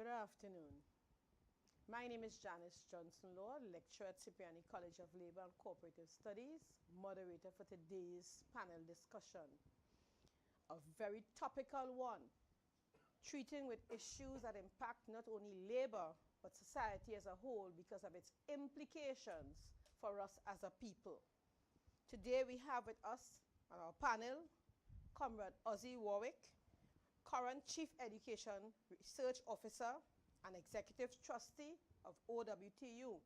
Good afternoon. My name is Janice Johnson-Lord, lecturer at Cipriani College of Labor and Cooperative Studies, moderator for today's panel discussion. A very topical one, treating with issues that impact not only labor, but society as a whole because of its implications for us as a people. Today we have with us on our panel, Comrade Ozzie Warwick, current Chief Education Research Officer and Executive Trustee of OWTU.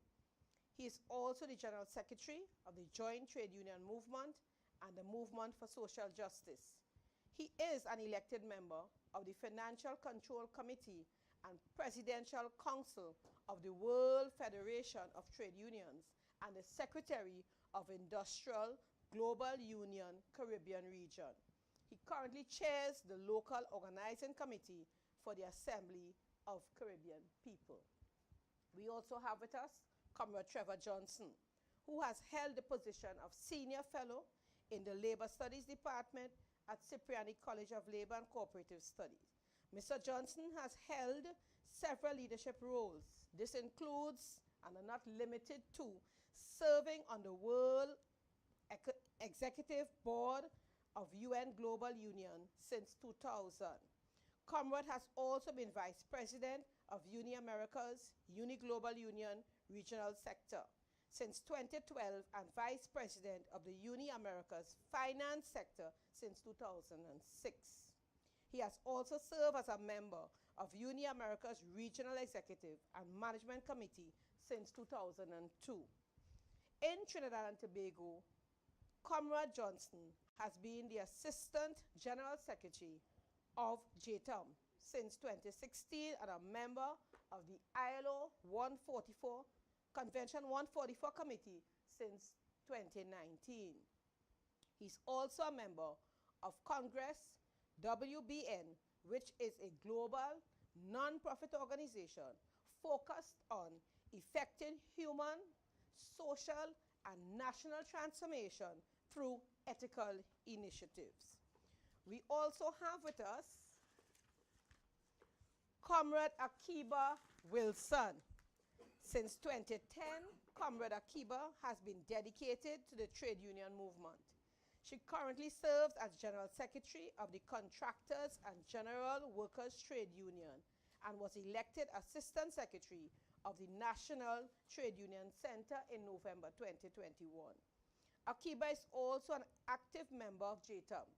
He is also the General Secretary of the Joint Trade Union Movement and the Movement for Social Justice. He is an elected member of the Financial Control Committee and Presidential Council of the World Federation of Trade Unions and the Secretary of Industrial Global Union Caribbean Region. He currently chairs the local organizing committee for the Assembly of Caribbean People. We also have with us Comrade Trevor Johnson, who has held the position of Senior Fellow in the Labor Studies Department at Cipriani College of Labor and Cooperative Studies. Mr. Johnson has held several leadership roles. This includes, and are not limited to, serving on the World Executive Board of UN Global Union since 2000. Comrade has also been Vice President of Uni Americas, Uni Global Union Regional Sector since 2012 and Vice President of the Uni Americas Finance Sector since 2006. He has also served as a member of Uni Americas Regional Executive and Management Committee since 2002. In Trinidad and Tobago, Comrade Johnson has been the Assistant General Secretary of JTUM since 2016 and a member of the ILO 144, Convention 144 Committee since 2019. He's also a member of Congress WBN, which is a global non-profit organization focused on effecting human, social, and national transformation through ethical initiatives. We also have with us Comrade Akiba Wilson. Since 2010, Comrade Akiba has been dedicated to the trade union movement. She currently serves as General Secretary of the Contractors and General Workers Trade Union and was elected Assistant Secretary of the National Trade Union Center in November 2021. Akiba is also an active member of JTUM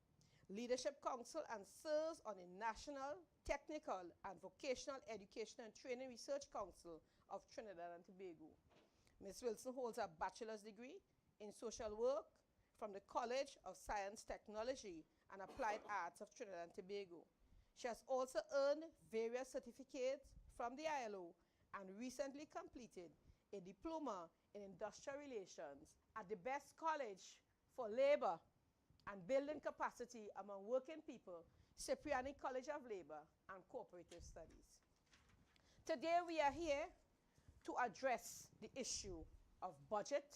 Leadership Council and serves on the National, Technical, and Vocational Education and Training Research Council of Trinidad and Tobago. Ms. Wilson holds a bachelor's degree in social work from the College of Science, Technology, and Applied Arts of Trinidad and Tobago. She has also earned various certificates from the ILO and recently completed a diploma in industrial relations at the best college for labor and building capacity among working people, Cipriani College of Labor and Cooperative Studies. Today we are here to address the issue of budget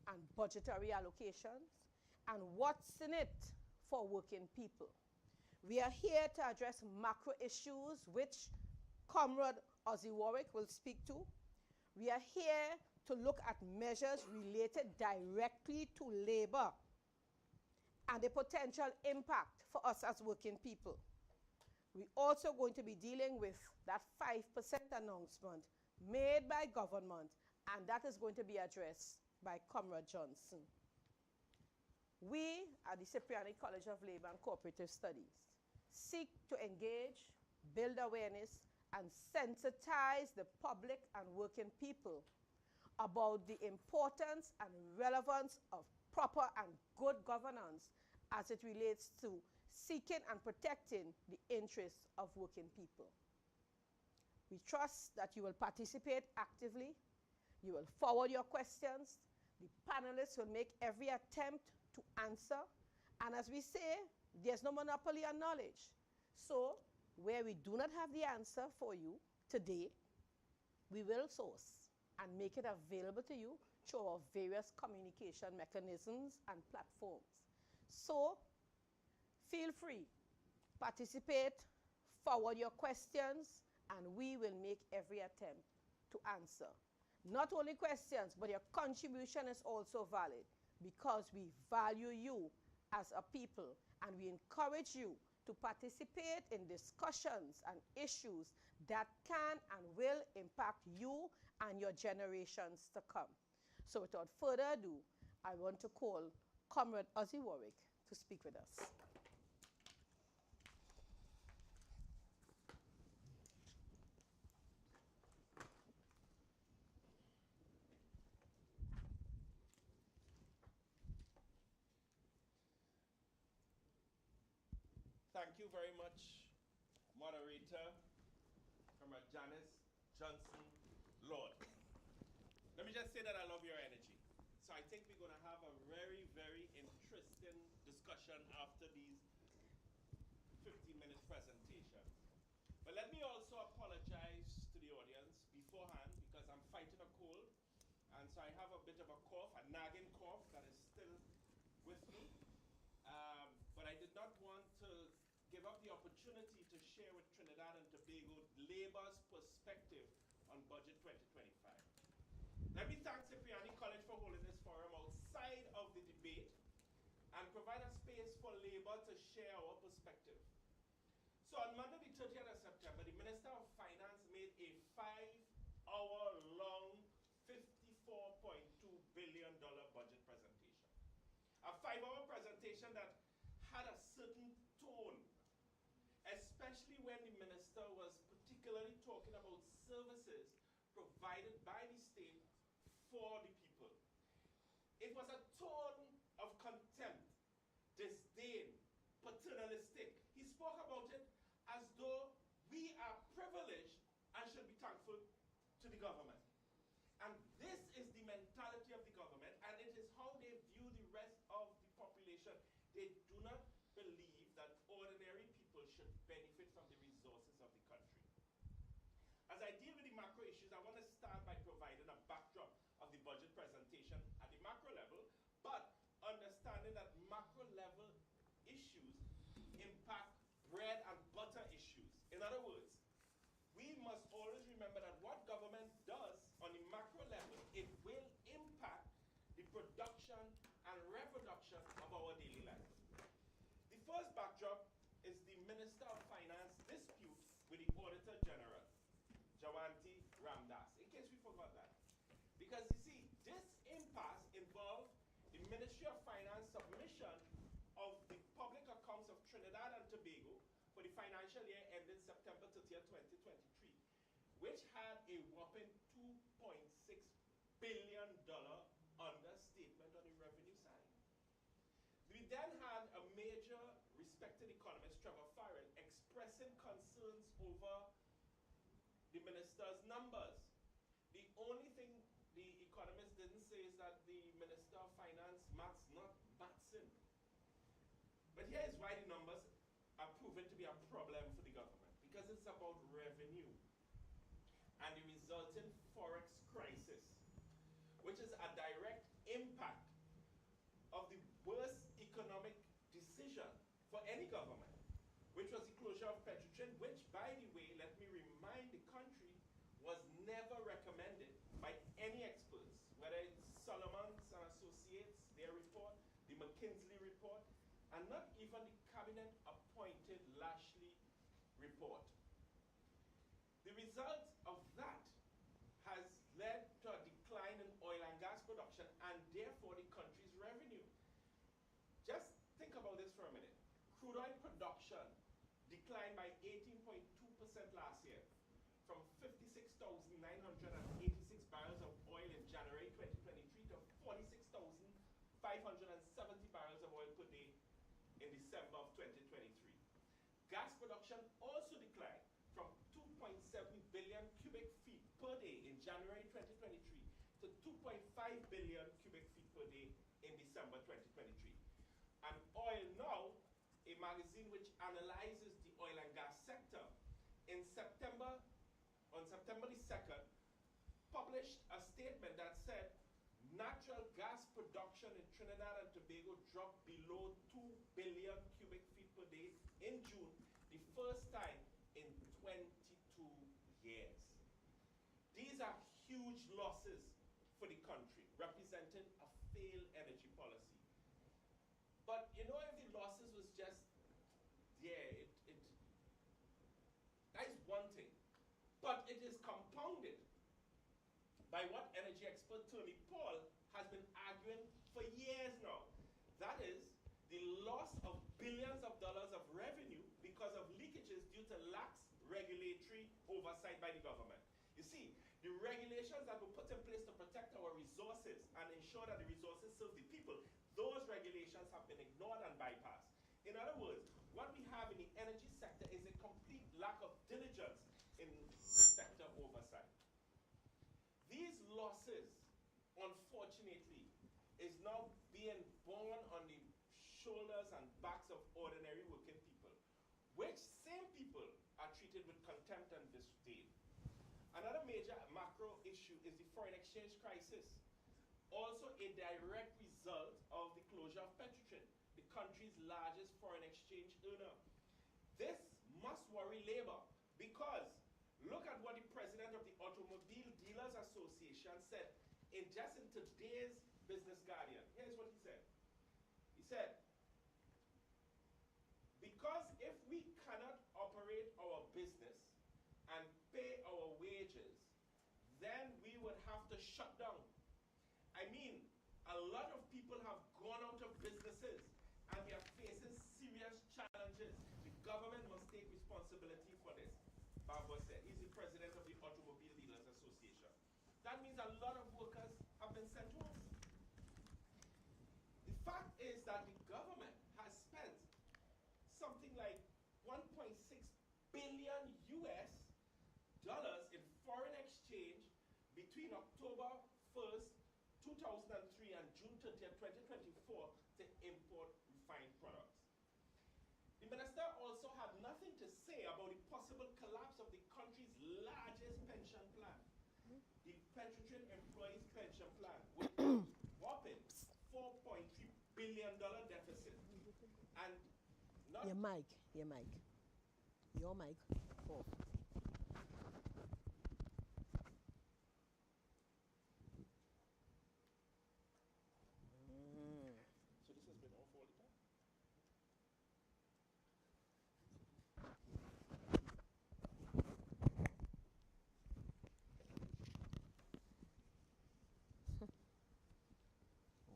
and budgetary allocations and what's in it for working people. We are here to address macro issues which Comrade Ozzie Warwick will speak to. We are here to look at measures related directly to labor and the potential impact for us as working people. We're also going to be dealing with that 5% announcement made by government, and that is going to be addressed by Comrade Johnson. We at the Cipriani College of Labor and Cooperative Studies seek to engage, build awareness, and sensitize the public and working people about the importance and relevance of proper and good governance as it relates to seeking and protecting the interests of working people. We trust that you will participate actively, you will forward your questions, the panelists will make every attempt to answer, and as we say, there's no monopoly on knowledge. So, where we do not have the answer for you today, we will source and make it available to you through our various communication mechanisms and platforms. So, feel free, participate, forward your questions, and we will make every attempt to answer. Not only questions, but your contribution is also valid because we value you as a people and we encourage you to participate in discussions and issues that can and will impact you and your generations to come. So without further ado, I want to call Comrade Ozzy Warwick to speak with us. Thank you very much, moderator, Comrade Janice Johnson Lord. Let me just say that I love your energy. So I think we're going to have a very, very interesting discussion after these 15-minute presentations. But let me also apologize to the audience beforehand because I'm fighting a cold. And so I have a bit of a cough, a nagging cough that is still with me. But I did not want to give up the opportunity to share with Trinidad and Tobago Labour's perspective on Budget 2025. Let me thank Cipriani College for holding this forum outside of the debate and provide a space for Labour to share our perspective. So on Monday, the 30th of September, the Minister of Finance made a 5-hour-long $54.2 billion budget presentation. A 5-hour presentation that had a certain tone, especially when the minister was particularly talking about services provided by the state for the people. It was a tone of contempt, disdain, paternalistic. He spoke about it as though we are privileged and should be thankful to the government. And this is the mentality of the government, and it is how they view the rest of the population. They do not believe that ordinary people should benefit from the resources of the country. As I deal with the macro issues, I want to start by providing a backdrop of the budget presentation at the macro level, but understanding that macro level issues impact bread and butter issues. In other words, we must always remember that what government does on the macro level, it will impact the production and reproduction of our daily life. The first backdrop is the Minister of Finance dispute with the Auditor General, Jawanti Ramdas, in case we forgot that. Because you see, this impasse involved the Ministry of Finance submission of the public accounts of Trinidad and Tobago for the financial year ending September 30th, 2023, which had a whopping $2.6 billion understatement on the revenue side. We then had a major respected economist, Trevor Farrell, expressing concerns over the minister's numbers. The only thing the economist didn't say is that the Minister of Finance maths not Batson. But here is why the numbers are proven to be a problem for the government, because it's about revenue and the resulting forex crisis, which is a direct impact of the worst economic decision for any government, which was the closure of Petrotrin, which, by the way, let me remind the country, was never recommended by any experts, whether it's Solomons and Associates, their report, the McKinsey report, and not even the cabinet-appointed Lashley report. The result of that has led to a decline in oil and gas production and therefore the country's revenue. Just think about this for a minute. Crude oil production declined by 18.2% last year, from 56,986 barrels of oil in January 2023 to 46,570 barrels of oil per day in December of 2023. Gas production also declined from 2.7 billion cubic feet per day in January 2023 to 2.5 billion cubic feet per day in December 2023. And Oil Now, a magazine which analyzes the oil and gas sector, on September the 2nd, published a statement that said natural gas production in Trinidad and Tobago dropped below 2 billion cubic feet per day in June, the first time in 22 These are huge losses for the country, representing a failed energy policy. But you know, if the losses was just there, that is one thing. But it is compounded by what energy expert Tony Paul has been arguing for years now. That is the loss of billions of dollars of revenue because of leakages due to lax regulatory oversight by the government. You see, the regulations that were put in place to protect our resources and ensure that the resources serve the people, those regulations have been ignored and bypassed. In other words, what we have in the energy sector is a complete lack of diligence in sector oversight. These losses, unfortunately, is now being borne on the shoulders and backs of ordinary working people, which same people are treated with contempt and disdain. Another major macro issue is the foreign exchange crisis, also a direct result of the closure of Petrotrin, the country's largest foreign exchange earner. This must worry Labour because look at what the president of the Automobile Dealers Association said in today's Business Guardian. Here's what he said. He said, because if we cannot operate our business and pay our wages, then we would have to shut down. I mean, a lot of people have gone out of businesses and we are facing serious challenges. The government must take responsibility for this. Barbour said. He's the president of the Automobile Dealers Association. That means a lot of workers have been sent home. The fact is that the government has spent something like 1.6 billion US dollars in foreign exchange between October 1st, 2003 and June 30th, 2024 to import refined products. The minister also had nothing to say about the possible collapse of the country's largest pension plan, the Petrotrin Employees Pension Plan, with a whopping $4.3 billion deficit. And not your mic. Oh. So this has been off all the time?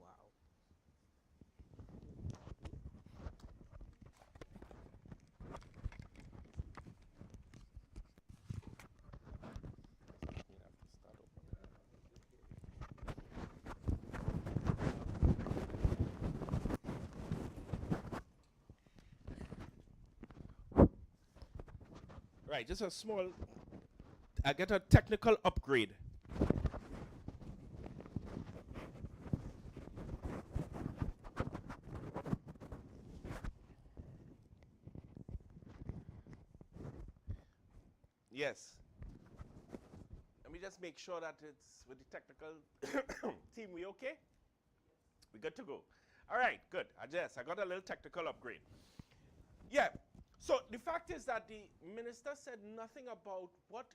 Wow. Right, just a small, I get a technical upgrade. Yes. Let me just make sure that it's with the technical team. We okay? We good to go. All right, good. I got a little technical upgrade. Yeah. So the fact is that the minister said nothing about what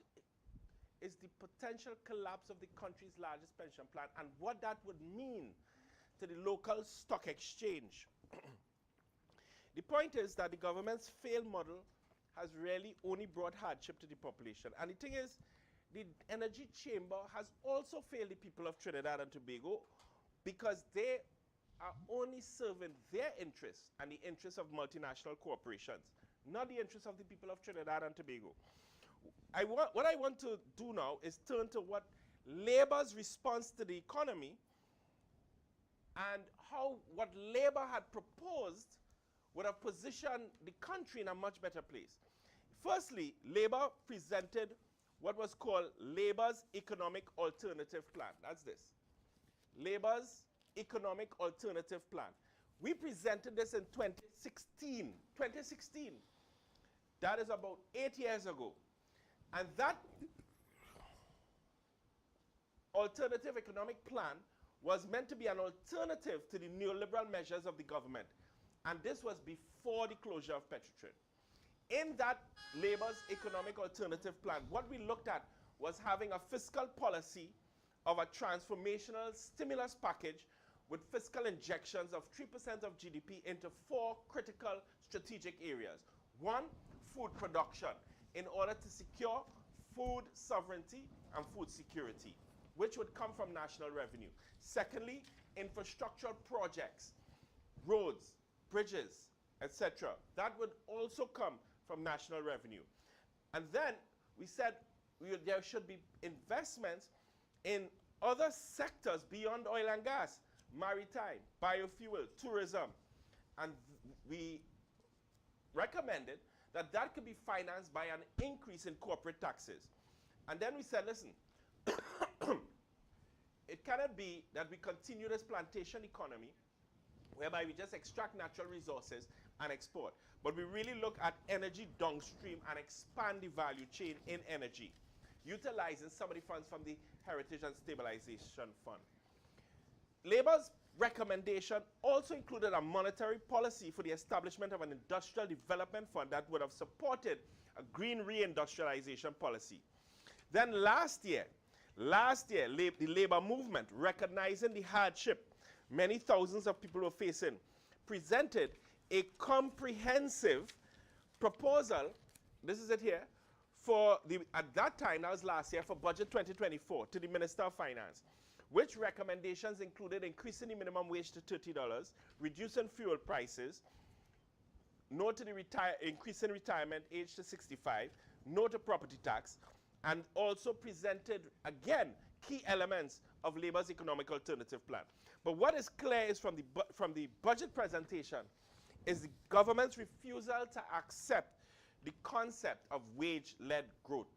is the potential collapse of the country's largest pension plan and what that would mean to the local stock exchange. The point is that the government's failed model has really only brought hardship to the population. And the thing is, the energy chamber has also failed the people of Trinidad and Tobago because they are only serving their interests and the interests of multinational corporations, not the interests of the people of Trinidad and Tobago. What I want to do now is turn to what Labour's response to the economy and how what Labour had proposed would have positioned the country in a much better place. Firstly, Labour presented what was called Labour's Economic Alternative Plan. That's this. Labour's Economic Alternative Plan. We presented this in 2016. 2016. That is about 8 years ago. And that alternative economic plan was meant to be an alternative to the neoliberal measures of the government. And this was before the closure of Petrotrin. In that Labour's Economic Alternative Plan, what we looked at was having a fiscal policy of a transformational stimulus package with fiscal injections of 3% of GDP into 4 critical strategic areas. 1, food production, in order to secure food sovereignty and food security, which would come from national revenue. Secondly, infrastructural projects, roads, bridges, etc. That would also come from national revenue. And then we said there should be investments in other sectors beyond oil and gas, maritime, biofuel, tourism. And we recommended that that could be financed by an increase in corporate taxes. And then we said, listen, it cannot be that we continue this plantation economy whereby we just extract natural resources and export. But we really look at energy downstream and expand the value chain in energy, utilizing some of the funds from the Heritage and Stabilization Fund. Labour's recommendation also included a monetary policy for the establishment of an industrial development fund that would have supported a green reindustrialization policy. Then last year, the labor movement, recognizing the hardship many thousands of people were facing, presented a comprehensive proposal, this is it here, for the, at that time, that was last year, for Budget 2024 to the Minister of Finance, which recommendations included increasing the minimum wage to $30, reducing fuel prices, no to the increasing retirement age to 65, no to property tax, and also presented, again, key elements of Labour's economic alternative plan. But what is clear is from the budget presentation is the government's refusal to accept the concept of wage-led growth.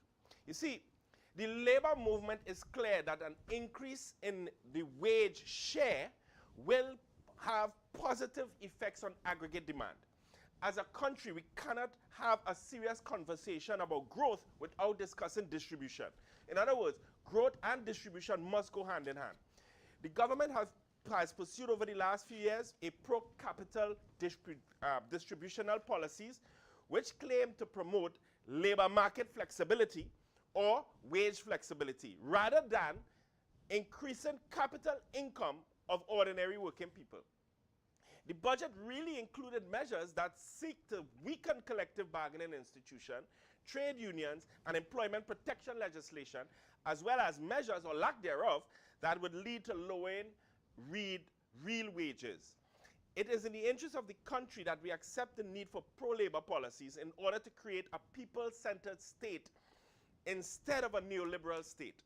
You see, the labor movement is clear that an increase in the wage share will have positive effects on aggregate demand. As a country, we cannot have a serious conversation about growth without discussing distribution. In other words, growth and distribution must go hand in hand. The government has pursued over the last few years a pro-capital distributional policies which claim to promote labor market flexibility or wage flexibility rather than increasing capital income of ordinary working people. The budget really included measures that seek to weaken collective bargaining institutions, trade unions, and employment protection legislation, as well as measures or lack thereof that would lead to lowering real wages. It is in the interest of the country that we accept the need for pro-labor policies in order to create a people-centered state instead of a neoliberal state.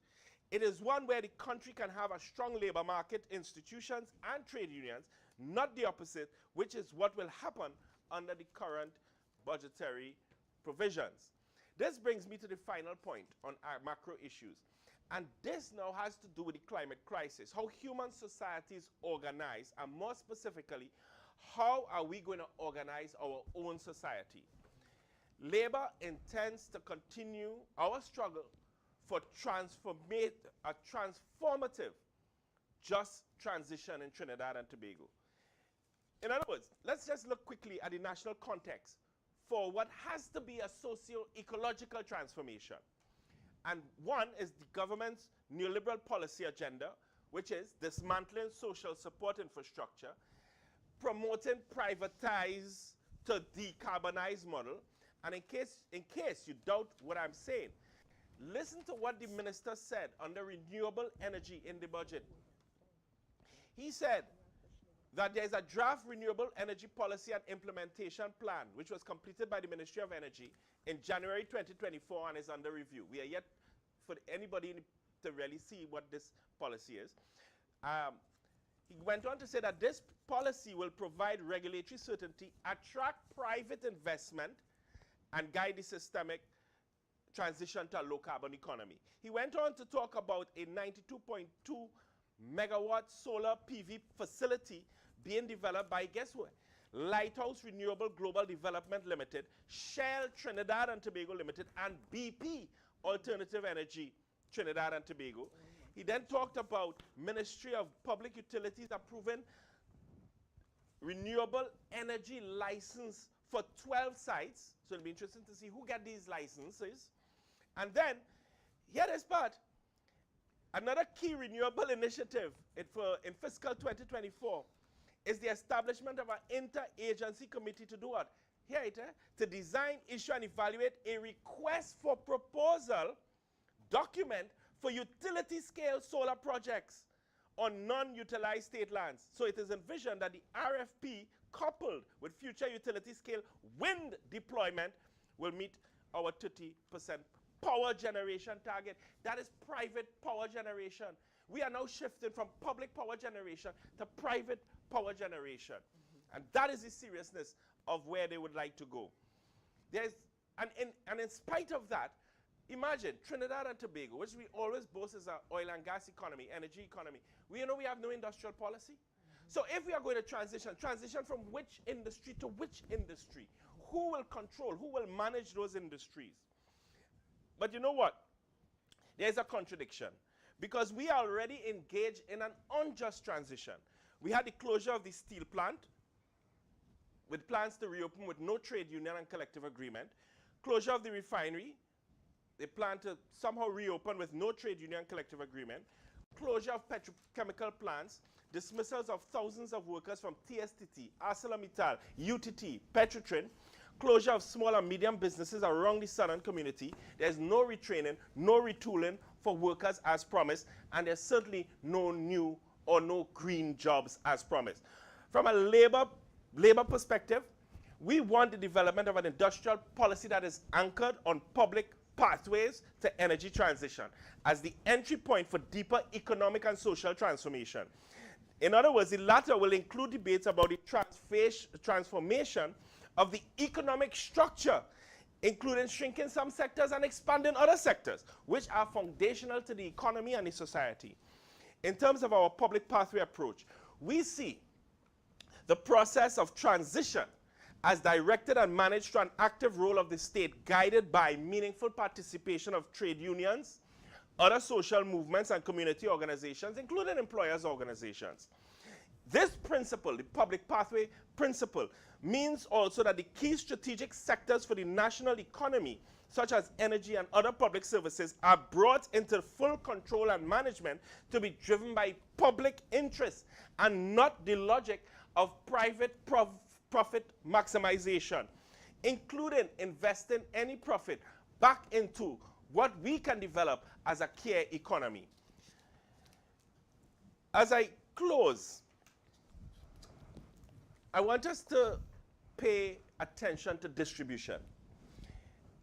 It is one where the country can have a strong labor market, institutions, and trade unions, not the opposite, which is what will happen under the current budgetary provisions. This brings me to the final point on our macro issues. And this now has to do with the climate crisis, how human societies organize, and more specifically, how are we going to organize our own society? Labor intends to continue our struggle for a transformative just transition in Trinidad and Tobago. In other words, let's just look quickly at the national context for what has to be a socio-ecological transformation. And one is the government's neoliberal policy agenda, which is dismantling social support infrastructure, promoting privatize to decarbonize model. And in case you doubt what I'm saying, listen to what the minister said on the renewable energy in the budget. He said that there's a draft renewable energy policy and implementation plan, which was completed by the Ministry of Energy in January 2024 and is under review. We are yet for anybody to really see what this policy is. He went on to say that this policy will provide regulatory certainty, attract private investment, and guide the systemic transition to a low-carbon economy. He went on to talk about a 92.2 megawatt solar PV facility being developed by, guess what? Lighthouse Renewable Global Development Limited, Shell Trinidad and Tobago Limited, and BP Alternative Energy Trinidad and Tobago. He then talked about Ministry of Public Utilities approving renewable energy license for 12 sites. So it'll be interesting to see who get these licenses. And then Here this part. Another key renewable initiative in fiscal 2024 is the establishment of an interagency committee to do what? Here it is. To design, issue, and evaluate a request for proposal document for utility-scale solar projects on non-utilized state lands. So it is envisioned that the RFP, coupled with future utility-scale wind deployment, will meet our 30% power generation target. That is private power generation. We are now shifting from public power generation to private power generation. And that is the seriousness of where they would like to go. And in spite of that, imagine Trinidad and Tobago, which we always boast as an oil and gas economy, energy economy. We have no industrial policy. So if we are going to transition from which industry to which industry? Who will control? Who will manage those industries? But you know what? There's a contradiction, because we are already engaged in an unjust transition. We had the closure of the steel plant with plans to reopen with no trade union and collective agreement. Closure of the refinery. They plan to somehow reopen with no trade union and collective agreement. Closure of petrochemical plants. Dismissals of thousands of workers from TSTT, ArcelorMittal, UTT, Petrotrin. Closure of small and medium businesses around the southern community. There's no retraining, no retooling for workers as promised, and there's certainly no new or no green jobs as promised. From a labor perspective, we want the development of an industrial policy that is anchored on public pathways to energy transition as the entry point for deeper economic and social transformation. In other words, the latter will include debates about the transformation of the economic structure, including shrinking some sectors and expanding other sectors, which are foundational to the economy and the society. In terms of our public pathway approach, we see the process of transition as directed and managed through an active role of the state, guided by meaningful participation of trade unions, other social movements and community organizations, including employers' organizations. This principle, the public pathway principle, means also that the key strategic sectors for the national economy, such as energy and other public services, are brought into full control and management to be driven by public interest and not the logic of private profit maximization, including investing any profit back into what we can develop as a care economy. As I close, I want us to pay attention to distribution,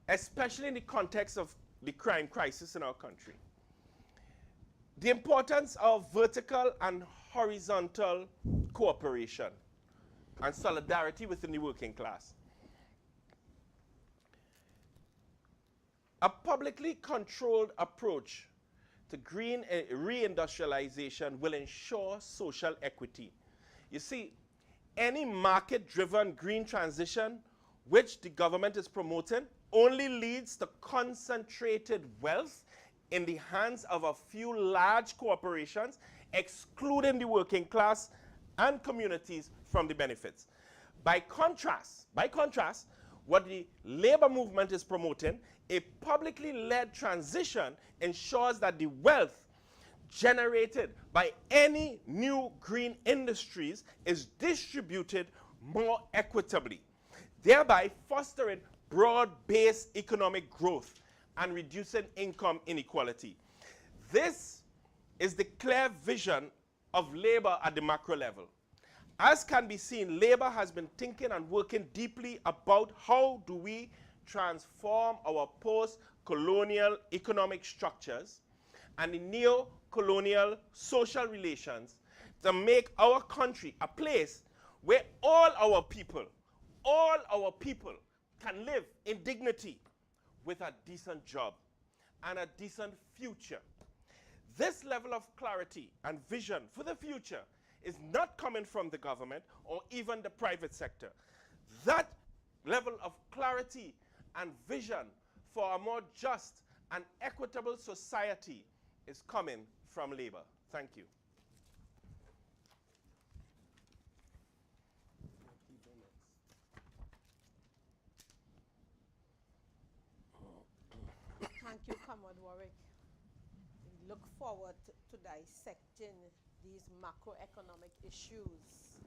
especially in the context of the crime crisis in our country. The importance of vertical and horizontal cooperation and solidarity within the working class. A publicly controlled approach to green reindustrialization will ensure social equity. You see, any market-driven green transition which the government is promoting only leads to concentrated wealth in the hands of a few large corporations, excluding the working class and communities from the benefits. By contrast, what the labor movement is promoting, a publicly led transition ensures that the wealth generated by any new green industries is distributed more equitably, thereby fostering broad-based economic growth and reducing income inequality. This is the clear vision of labor at the macro level. As can be seen, labor has been thinking and working deeply about how do we transform our post-colonial economic structures and the neo-colonial social relations to make our country a place where all our people can live in dignity with a decent job and a decent future. This level of clarity and vision for the future is not coming from the government or even the private sector. That level of clarity and vision for a more just and equitable society is coming from labor. Thank you. Thank you, Comrade Warwick. look forward to dissecting these macroeconomic issues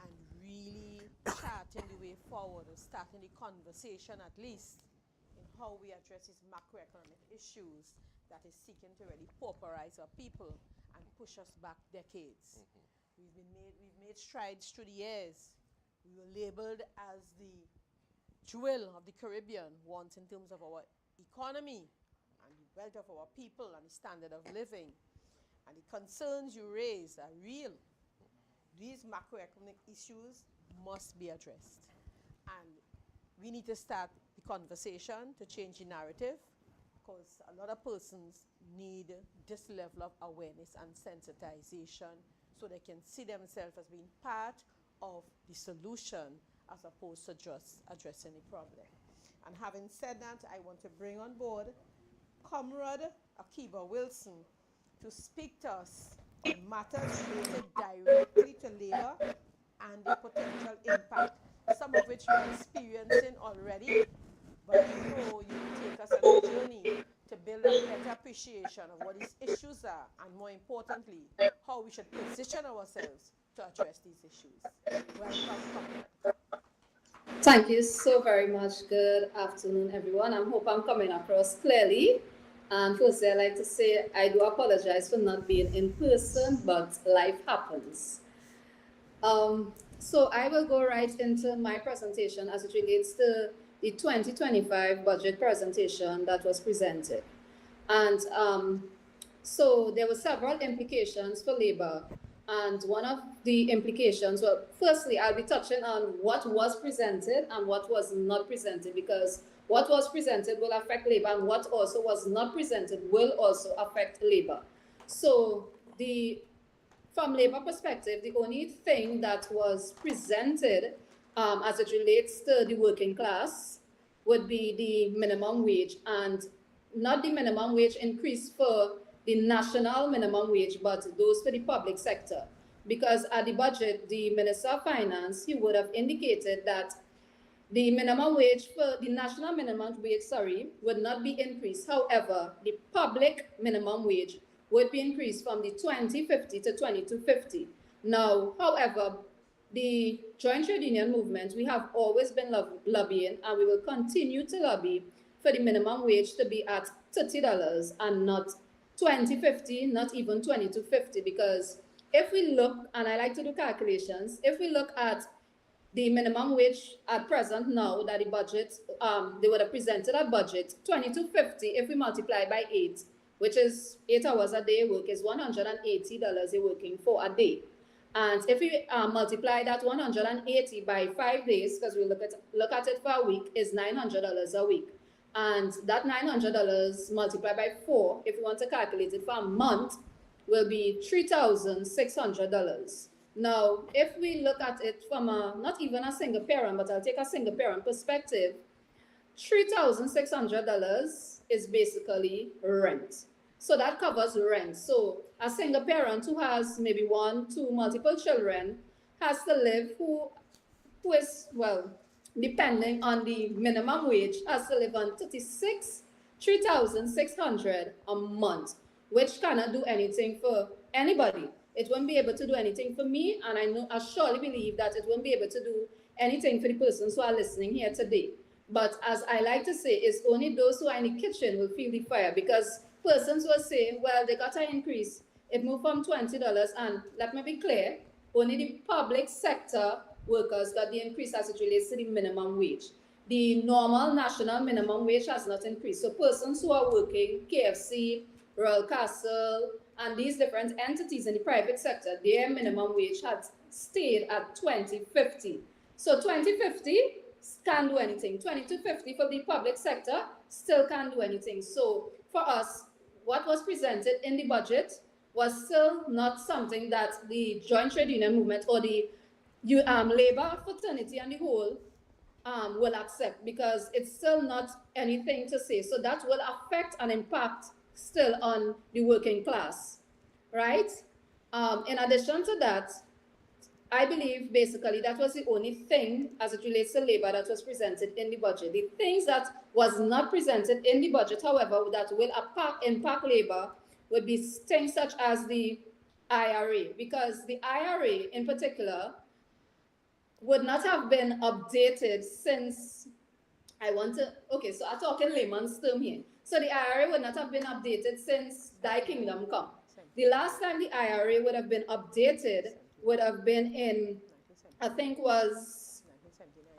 and really charting the way forward, or starting the conversation at least in how we address these macroeconomic issues that is seeking to really pauperize our people and push us back decades. We've made strides through the years. We were labeled as the jewel of the Caribbean once in terms of our economy and the wealth of our people and the standard of living. And the concerns you raise are real. These macroeconomic issues must be addressed. And we need to start the conversation to change the narrative, because a lot of persons need this level of awareness and sensitization so they can see themselves as being part of the solution as opposed to just addressing the problem. And having said that, I want to bring on board Comrade Akiba Wilson to speak to us on matters related directly to labor and the potential impact, some of which we're experiencing already, but we know you will take us on a journey to build a better appreciation of what these issues are, and more importantly, how we should position ourselves to address these issues. Welcome, Comrade. Thank you so very much. Good afternoon, everyone. I hope I'm coming across clearly. And firstly, I'd like to say I do apologize for not being in person, but life happens. So I will go right into my presentation as it relates to the 2025 budget presentation that was presented. And so there were several implications for labor. And one of the implications, well, firstly, I'll be touching on what was presented and what was not presented, because what was presented will affect labor, and what also was not presented will also affect labor. So from labor perspective, the only thing that was presented as it relates to the working class would be the minimum wage, and not the minimum wage increase for the national minimum wage, but those for the public sector. Because at the budget, the Minister of Finance, he would have indicated that the minimum wage for the national minimum wage, would not be increased. However, the public minimum wage would be increased from the 2050 to 2250. Now, however, the Joint Trade Union movement, we have always been lobbying, and we will continue to lobby for the minimum wage to be at $30 and not 2050, not even 2250, because if we look, and I like to do calculations, if we look at the minimum wage at present now that the budget, they would have presented a budget, 2250, if we multiply by 8, which is 8 hours a day work, is $180 you're working for a day. And if we multiply that 180 by 5 days, because we look at it for a week, is $900 a week. And that $900 multiplied by 4, if you want to calculate it for a month, will be $3,600. Now, if we look at it from not even a single parent, but I'll take a single parent perspective, $3,600 is basically rent. So that covers rent. So a single parent who has maybe 1, 2, multiple children has to live, who is, well, depending on the minimum wage, has to live on $3,600 a month, which cannot do anything for anybody. It won't be able to do anything for me, and I surely believe that it won't be able to do anything for the persons who are listening here today. But as I like to say, it's only those who are in the kitchen will feel the fire, because persons will say, well, they got an increase. It moved from $20, and let me be clear, only the public sector workers got the increase as it relates to the minimum wage. The normal national minimum wage has not increased. So persons who are working, KFC, Royal Castle, and these different entities in the private sector, their minimum wage has stayed at 2050. So 2050 can't do anything. 2250 for the public sector still can't do anything. So for us, what was presented in the budget was still not something that the Joint Trade Union movement or the labor fraternity and the whole will accept, because it's still not anything to say. So that will affect and impact still on the working class, right? In addition to that, I believe basically that was the only thing as it relates to labor that was presented in the budget. The things that was not presented in the budget, however, that will impact labor would be things such as the IRA, because the IRA in particular would not have been updated since okay, so I'm talking layman's term here. So the IRA would not have been updated since Thy Kingdom Come. The last time the IRA would have been updated would have been in, I think was,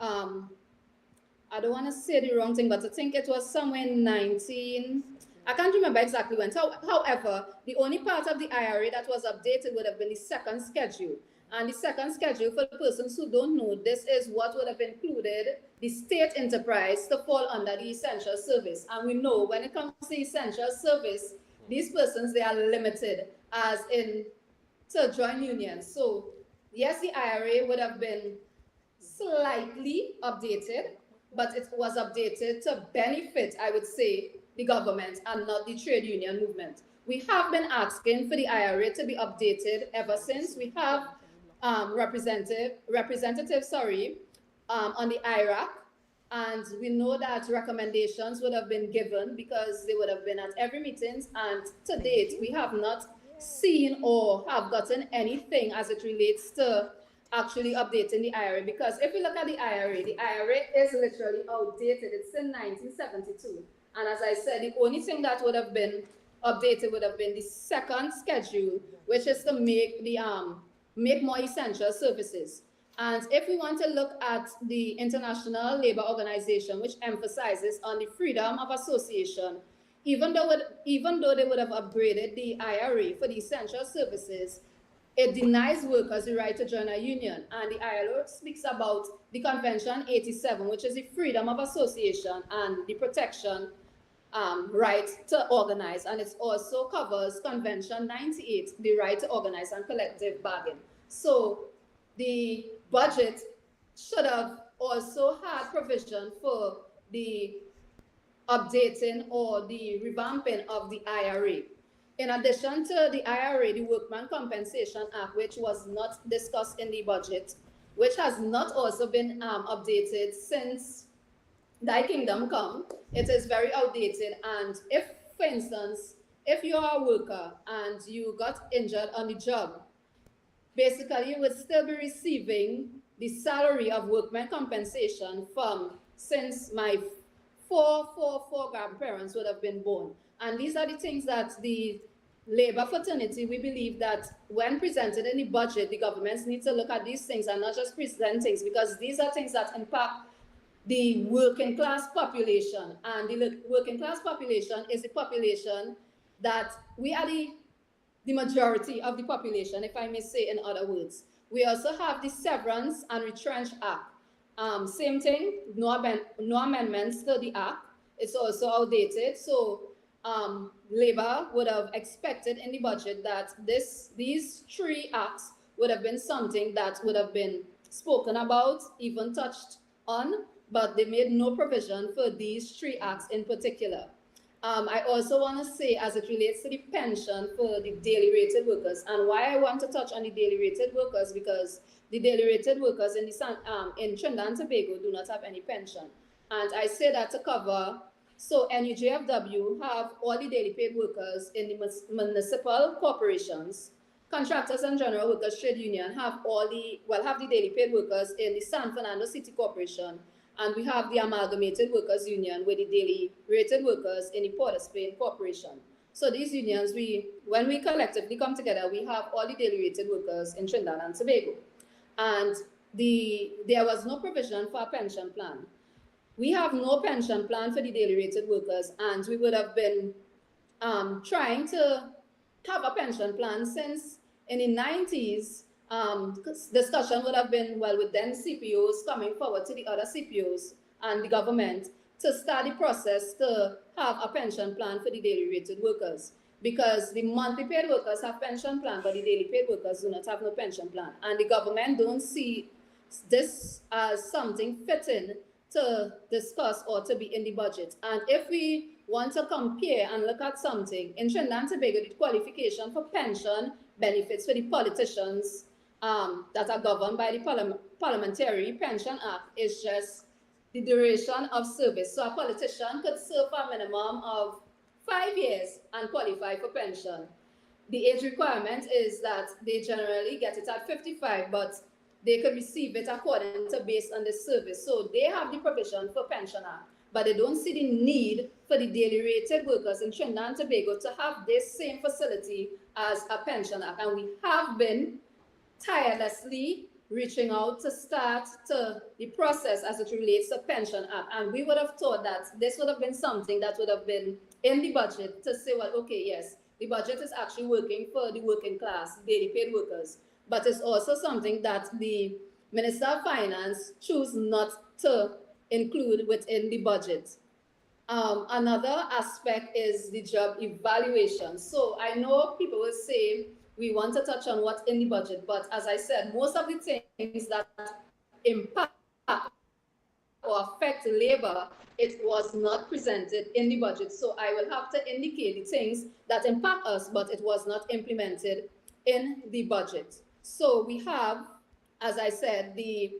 I don't want to say the wrong thing, but I think it was somewhere in I can't remember exactly when. However, the only part of the IRA that was updated would have been the second schedule. And the second schedule, for the persons who don't know, this is what would have included the state enterprise to fall under the essential service. And we know when it comes to essential service, these persons, they are limited as in to join unions. So yes, the IRA would have been slightly updated, but it was updated to benefit, I would say, the government and not the trade union movement. We have been asking for the IRA to be updated ever since. We have representative on the IRAC, and we know that recommendations would have been given because they would have been at every meeting, and to date we have not seen or have gotten anything as it relates to actually updating the IRA. Because if you look at the IRA is literally outdated. It's in 1972, and as I said, the only thing that would have been updated would have been the second schedule, which is to make the make more essential services. And if we want to look at the International Labour Organization, which emphasizes on the freedom of association, even though they would have upgraded the IRA for the essential services, it denies workers the right to join a union. And the ILO speaks about the Convention 87, which is the freedom of association and the protection right to organize. And it also covers Convention 98, the right to organize and collective bargain. So the budget should have also had provision for the updating or the revamping of the IRA. In addition to the IRA, the Workman Compensation Act, which was not discussed in the budget, which has not also been updated since Thy Kingdom Come. It is very outdated. And if, for instance, if you are a worker and you got injured on the job, basically you would still be receiving the salary of workman compensation from since my four grandparents would have been born. And these are the things that the labor fraternity, we believe that when presented in the budget, the governments need to look at these things and not just present things, because these are things that impact the working class population. And the working class population is the population that we are the majority of the population, if I may say in other words. We also have the Severance and Retrench Act. Same thing, no amendments to the act. It's also outdated. So Labour would have expected in the budget that these three acts would have been something that would have been spoken about, even touched on, but they made no provision for these three acts in particular. I also want to say, as it relates to the pension for the daily rated workers, and why I want to touch on the daily rated workers, because the daily rated workers in Trinidad and Tobago do not have any pension. And I say that to cover, so NUJFW have all the daily paid workers in the municipal corporations. Contractors and General Workers Trade Union have the daily paid workers in the San Fernando City Corporation. And we have the Amalgamated Workers Union with the daily rated workers in the Port of Spain Corporation. So these unions, when we collectively come together, we have all the daily rated workers in Trinidad and Tobago. And there was no provision for a pension plan. We have no pension plan for the daily rated workers, and we would have been trying to have a pension plan since in the 90s. Discussion would have been, with then CPOs coming forward to the other CPOs and the government to start the process to have a pension plan for the daily rated workers. Because the monthly paid workers have pension plan, but the daily paid workers do not have no pension plan. And the government don't see this as something fitting to discuss or to be in the budget. And if we want to compare and look at something, in Trinidad and Tobago, the qualification for pension benefits for the politicians that are governed by the Parliamentary Pension Act is just the duration of service. So a politician could serve for a minimum of 5 years and qualify for pension. The age requirement is that they generally get it at 55, but they could receive it according to based on the service. So they have the provision for pensioner, but they don't see the need for the daily rated workers in Trinidad and Tobago to have this same facility as a pensioner. And we have been tirelessly reaching out to start to the process as it relates to Pension Act. And we would have thought that this would have been something that would have been in the budget to say, well, okay, yes, the budget is actually working for the working class, daily paid workers. But it's also something that the Minister of Finance choose not to include within the budget. Another aspect is the job evaluation. So I know people will say we want to touch on what's in the budget, but as I said, most of the things that impact or affect labor, it was not presented in the budget. So I will have to indicate the things that impact us, but it was not implemented in the budget. So we have, as I said, the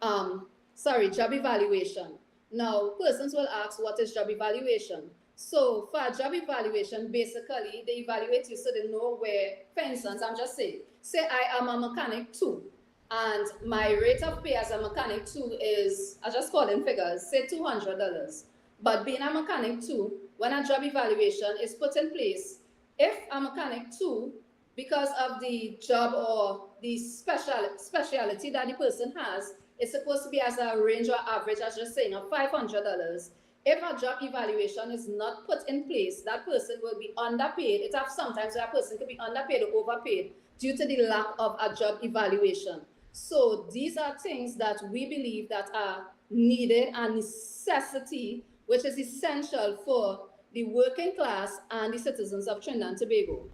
job evaluation. Now, persons will ask, what is job evaluation? So for job evaluation, basically, they evaluate you so they know where, for instance, I'm just saying, say I am a mechanic 2, and my rate of pay as a mechanic 2 is, I just call in figures, say $200. But being a mechanic 2, when a job evaluation is put in place, if a mechanic 2, because of the job or the specialty that the person has, it's supposed to be as a range or average, as just saying, of $500. If a job evaluation is not put in place, that person will be underpaid. It has sometimes where a person could be underpaid or overpaid due to the lack of a job evaluation. So these are things that we believe that are needed and necessity, which is essential for the working class and the citizens of Trinidad and Tobago.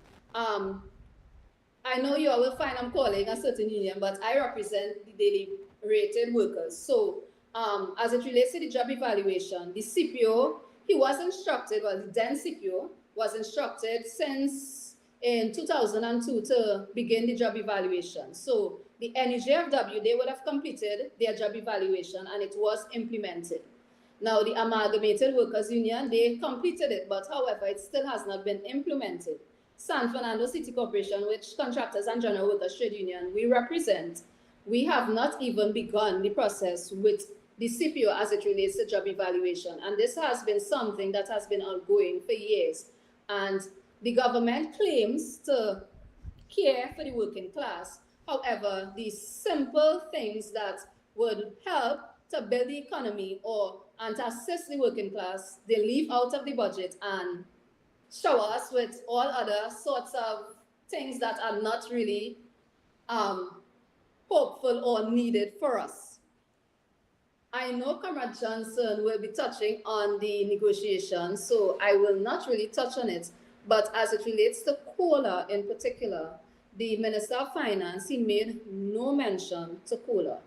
I know you all will find I'm calling a certain union, but I represent the daily rated workers. So as it relates to the job evaluation, the CPO, he was instructed, well, the then CPO was instructed since in 2002 to begin the job evaluation. So the NEJFW, they would have completed their job evaluation and it was implemented. Now the Amalgamated Workers Union, they completed it, but however, it still has not been implemented. San Fernando City Corporation, which Contractors and General Workers Trade Union we represent, we have not even begun the process with the CPO as it relates to job evaluation. And this has been something that has been ongoing for years. And the government claims to care for the working class. However, the simple things that would help to build the economy and to assist the working class, they leave out of the budget and shower us with all other sorts of things that are not really hopeful or needed for us. I know Comrade Johnson will be touching on the negotiations, so I will not really touch on it. But as it relates to COLA in particular, the Minister of Finance, he made no mention to COLA.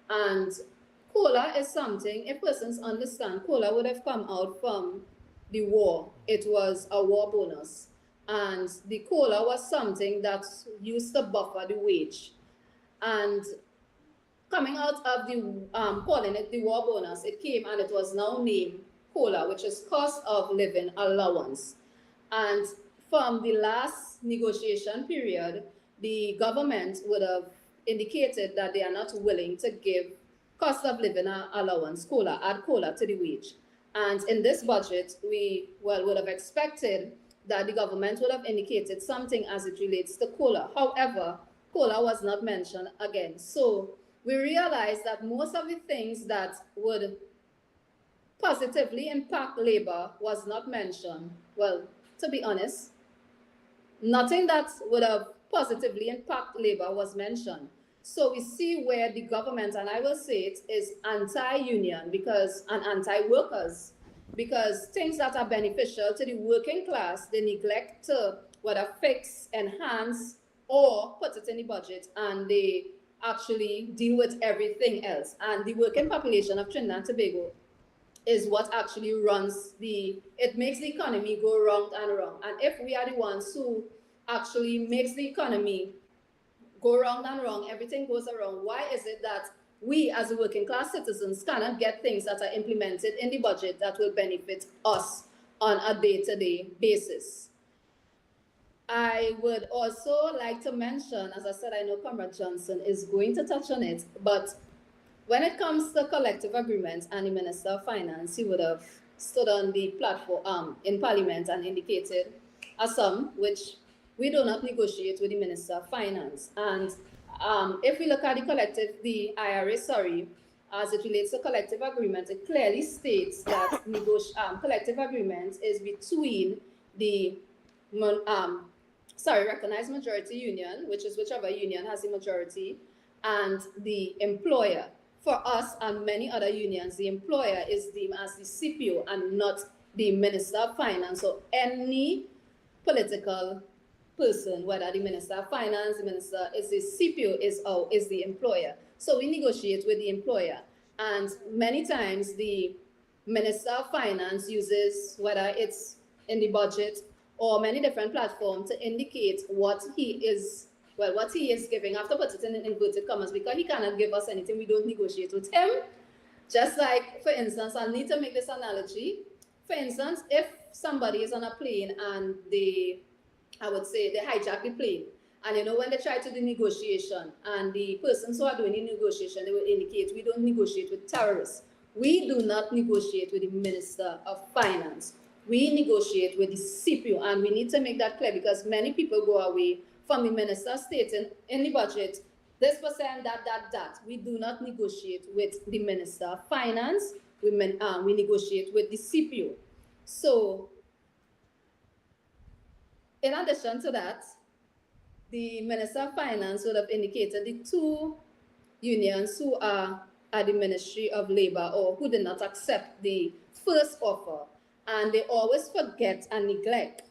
And COLA is something, if persons understand, COLA would have come out from the war. It was a war bonus. And the COLA was something that used to buffer the wage. And coming out of the, calling it the war bonus, it came and it was now named COLA, which is Cost of Living Allowance. And from the last negotiation period, the government would have indicated that they are not willing to give cost of living allowance, COLA, add COLA to the wage. And in this budget, we would have expected that the government would have indicated something as it relates to COLA. However, COLA was not mentioned again. So we realized that most of the things that would positively impact labor was not mentioned. Well, to be honest, nothing that would have positively impact labor was mentioned. So we see where the government, and I will say it, is anti-union and anti-workers, because things that are beneficial to the working class, they neglect to whether fix, enhance, or put it in the budget, and they actually deal with everything else. And the working population of Trinidad and Tobago is what actually it makes the economy go round and round. And if we are the ones who actually makes the economy go round and round, everything goes around, why is it that we as working class citizens cannot get things that are implemented in the budget that will benefit us on a day-to-day basis. I would also like to mention, as I said, I know Comrade Johnson is going to touch on it, but when it comes to collective agreements and the Minister of Finance, he would have stood on the platform in Parliament and indicated a sum which we do not negotiate with the Minister of Finance. And if we look at the IRA, as it relates to collective agreement, it clearly states that collective agreement is between the recognized majority union, which is whichever union has the majority, and the employer. For us and many other unions, the employer is deemed as the CPO and not the Minister of Finance. So any political person, whether the Minister of Finance, the Minister is the CPO, is the employer. So we negotiate with the employer. And many times the Minister of Finance uses, whether it's in the budget or many different platforms, to indicate what he is giving. I have to put it in inverted commas because he cannot give us anything. We don't negotiate with him. Just like, for instance, I'll need to make this analogy. For instance, if somebody is on a plane and they hijack the plane, and when they try to do negotiation, and the persons who are doing the negotiation, they will indicate, we don't negotiate with terrorists. We do not negotiate with the Minister of Finance. We negotiate with the CPO, and we need to make that clear because many people go away from the minister stating in the budget, this percent, that. We do not negotiate with the Minister of Finance. We negotiate with the CPO. So, in addition to that, the Minister of Finance would have indicated the two unions who are at the Ministry of Labor or who did not accept the first offer. And they always forget and neglect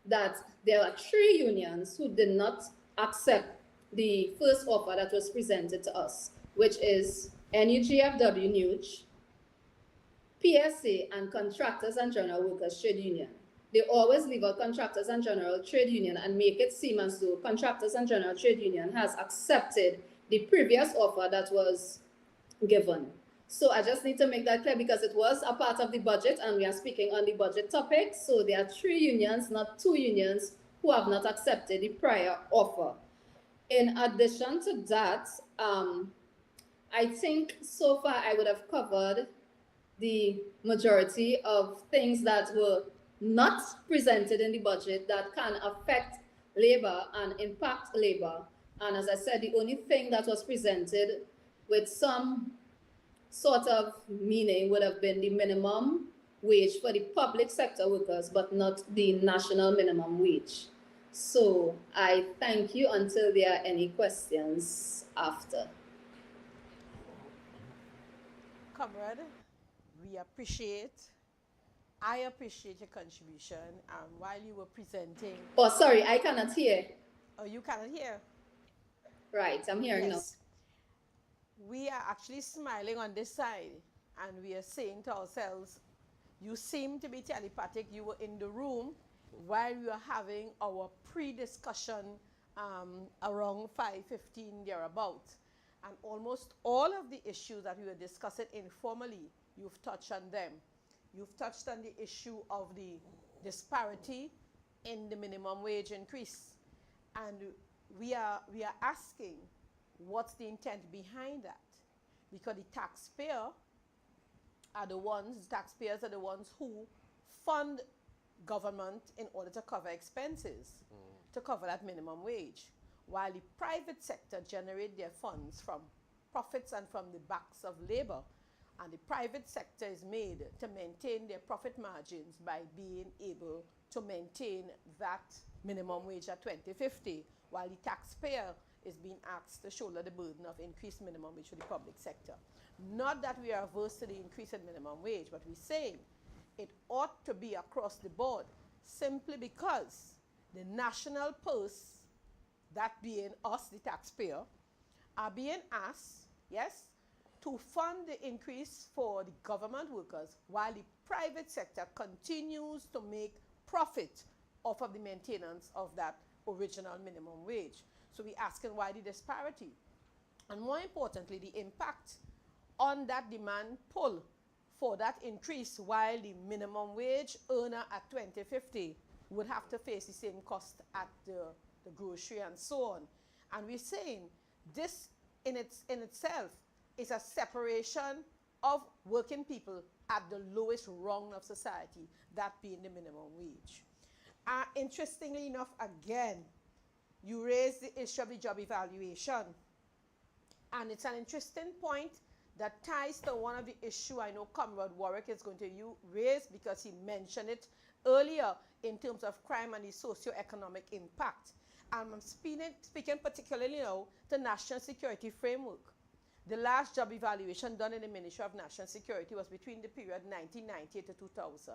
that there are 3 unions who did not accept the first offer that was presented to us, which is NUGFW NUG, PSA, and Contractors and General Workers Trade Union. They always leave out Contractors and General Trade Union and make it seem as though Contractors and General Trade Union has accepted the previous offer that was given. So I just need to make that clear because it was a part of the budget and we are speaking on the budget topic. So there are 3 unions, not 2 unions, who have not accepted the prior offer. In addition to that, I think so far I would have covered the majority of things that were not presented in the budget that can affect labor and impact labor. And as I said, the only thing that was presented with some sort of meaning would have been the minimum wage for the public sector workers, but not the national minimum wage. So I thank you until there are any questions after. Comrade, I appreciate your contribution. While you were presenting... Oh, sorry, I cannot hear. Oh, you cannot hear? Right, I'm hearing now. We are actually smiling on this side and we are saying to ourselves, you seem to be telepathic. You were in the room while we were having our pre-discussion around 5:15 thereabout. And almost all of the issues that we were discussing informally, you've touched on them. You've touched on the issue of the disparity in the minimum wage increase. And we are asking, what's the intent behind that? Because the taxpayers are the ones who fund government in order to cover expenses, to cover that minimum wage, while the private sector generate their funds from profits and from the backs of labor. And the private sector is made to maintain their profit margins by being able to maintain that minimum wage at 2050, while the taxpayer is being asked to shoulder the burden of increased minimum wage for the public sector. Not that we are averse to the increase in minimum wage, but we're saying it ought to be across the board simply because the national purse, that being us, the taxpayer, are being asked, yes, to fund the increase for the government workers while the private sector continues to make profit off of the maintenance of that original minimum wage. So we're asking why the disparity? And more importantly, the impact on that demand pull for that increase, while the minimum wage earner at 2050 would have to face the same cost at the grocery and so on. And we're saying this in itself is a separation of working people at the lowest rung of society, that being the minimum wage. Interestingly enough, again, you raise the issue of the job evaluation. And it's an interesting point that ties to one of the issues I know Comrade Warwick is going to raise, because he mentioned it earlier in terms of crime and the socio-economic impact. And I'm speaking particularly now to national security framework. The last job evaluation done in the Ministry of National Security was between the period 1998 to 2000.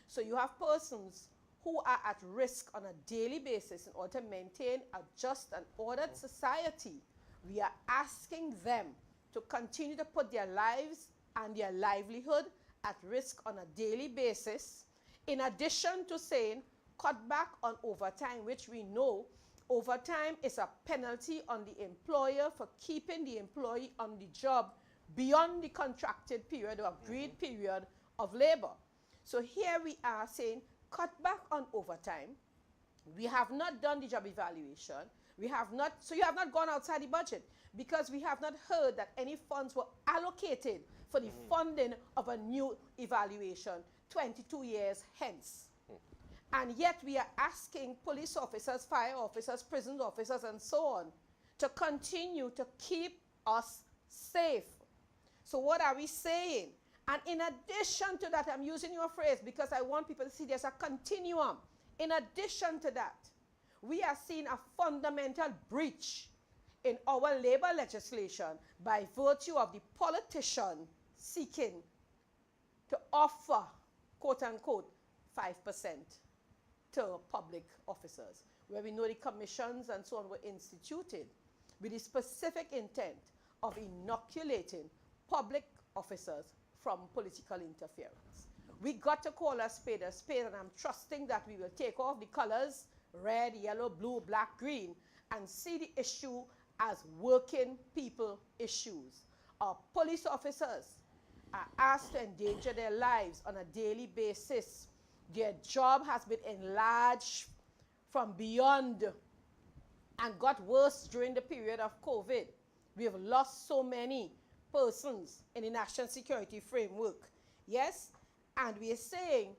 So you have persons who are at risk on a daily basis in order to maintain a just and ordered society. We are asking them to continue to put their lives and their livelihood at risk on a daily basis, in addition to saying cut back on overtime, which we know overtime is a penalty on the employer for keeping the employee on the job beyond the contracted period or agreed period of labor. So here we are saying cut back on overtime. We have not done the job evaluation. We have not, so you have not gone outside the budget, because we have not heard that any funds were allocated for the funding of a new evaluation 22 years hence. And yet we are asking police officers, fire officers, prison officers, and so on, to continue to keep us safe. So what are we saying? And in addition to that, I'm using your phrase because I want people to see there's a continuum. In addition to that, we are seeing a fundamental breach in our labor legislation by virtue of the politician seeking to offer, quote unquote, 5% to public officers, where we know the commissions and so on were instituted with the specific intent of inoculating public officers from political interference. We got to call a spade, and I'm trusting that we will take off the colors, red, yellow, blue, black, green, and see the issue as working people issues. Our police officers are asked to endanger their lives on a daily basis. Their job has been enlarged from beyond and got worse during the period of COVID. We have lost so many persons in the national security framework. Yes, and we are saying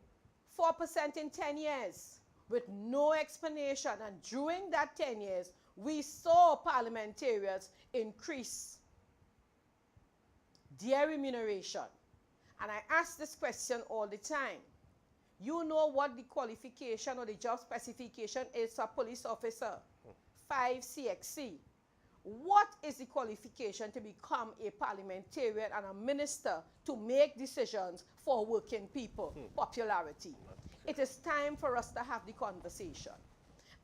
4% in 10 years with no explanation. And during that 10 years, we saw parliamentarians increase their remuneration. And I ask this question all the time. You know what the qualification or the job specification is for a police officer? 5 CXC. What is the qualification to become a parliamentarian and a minister to make decisions for working people? Popularity. It is time for us to have the conversation.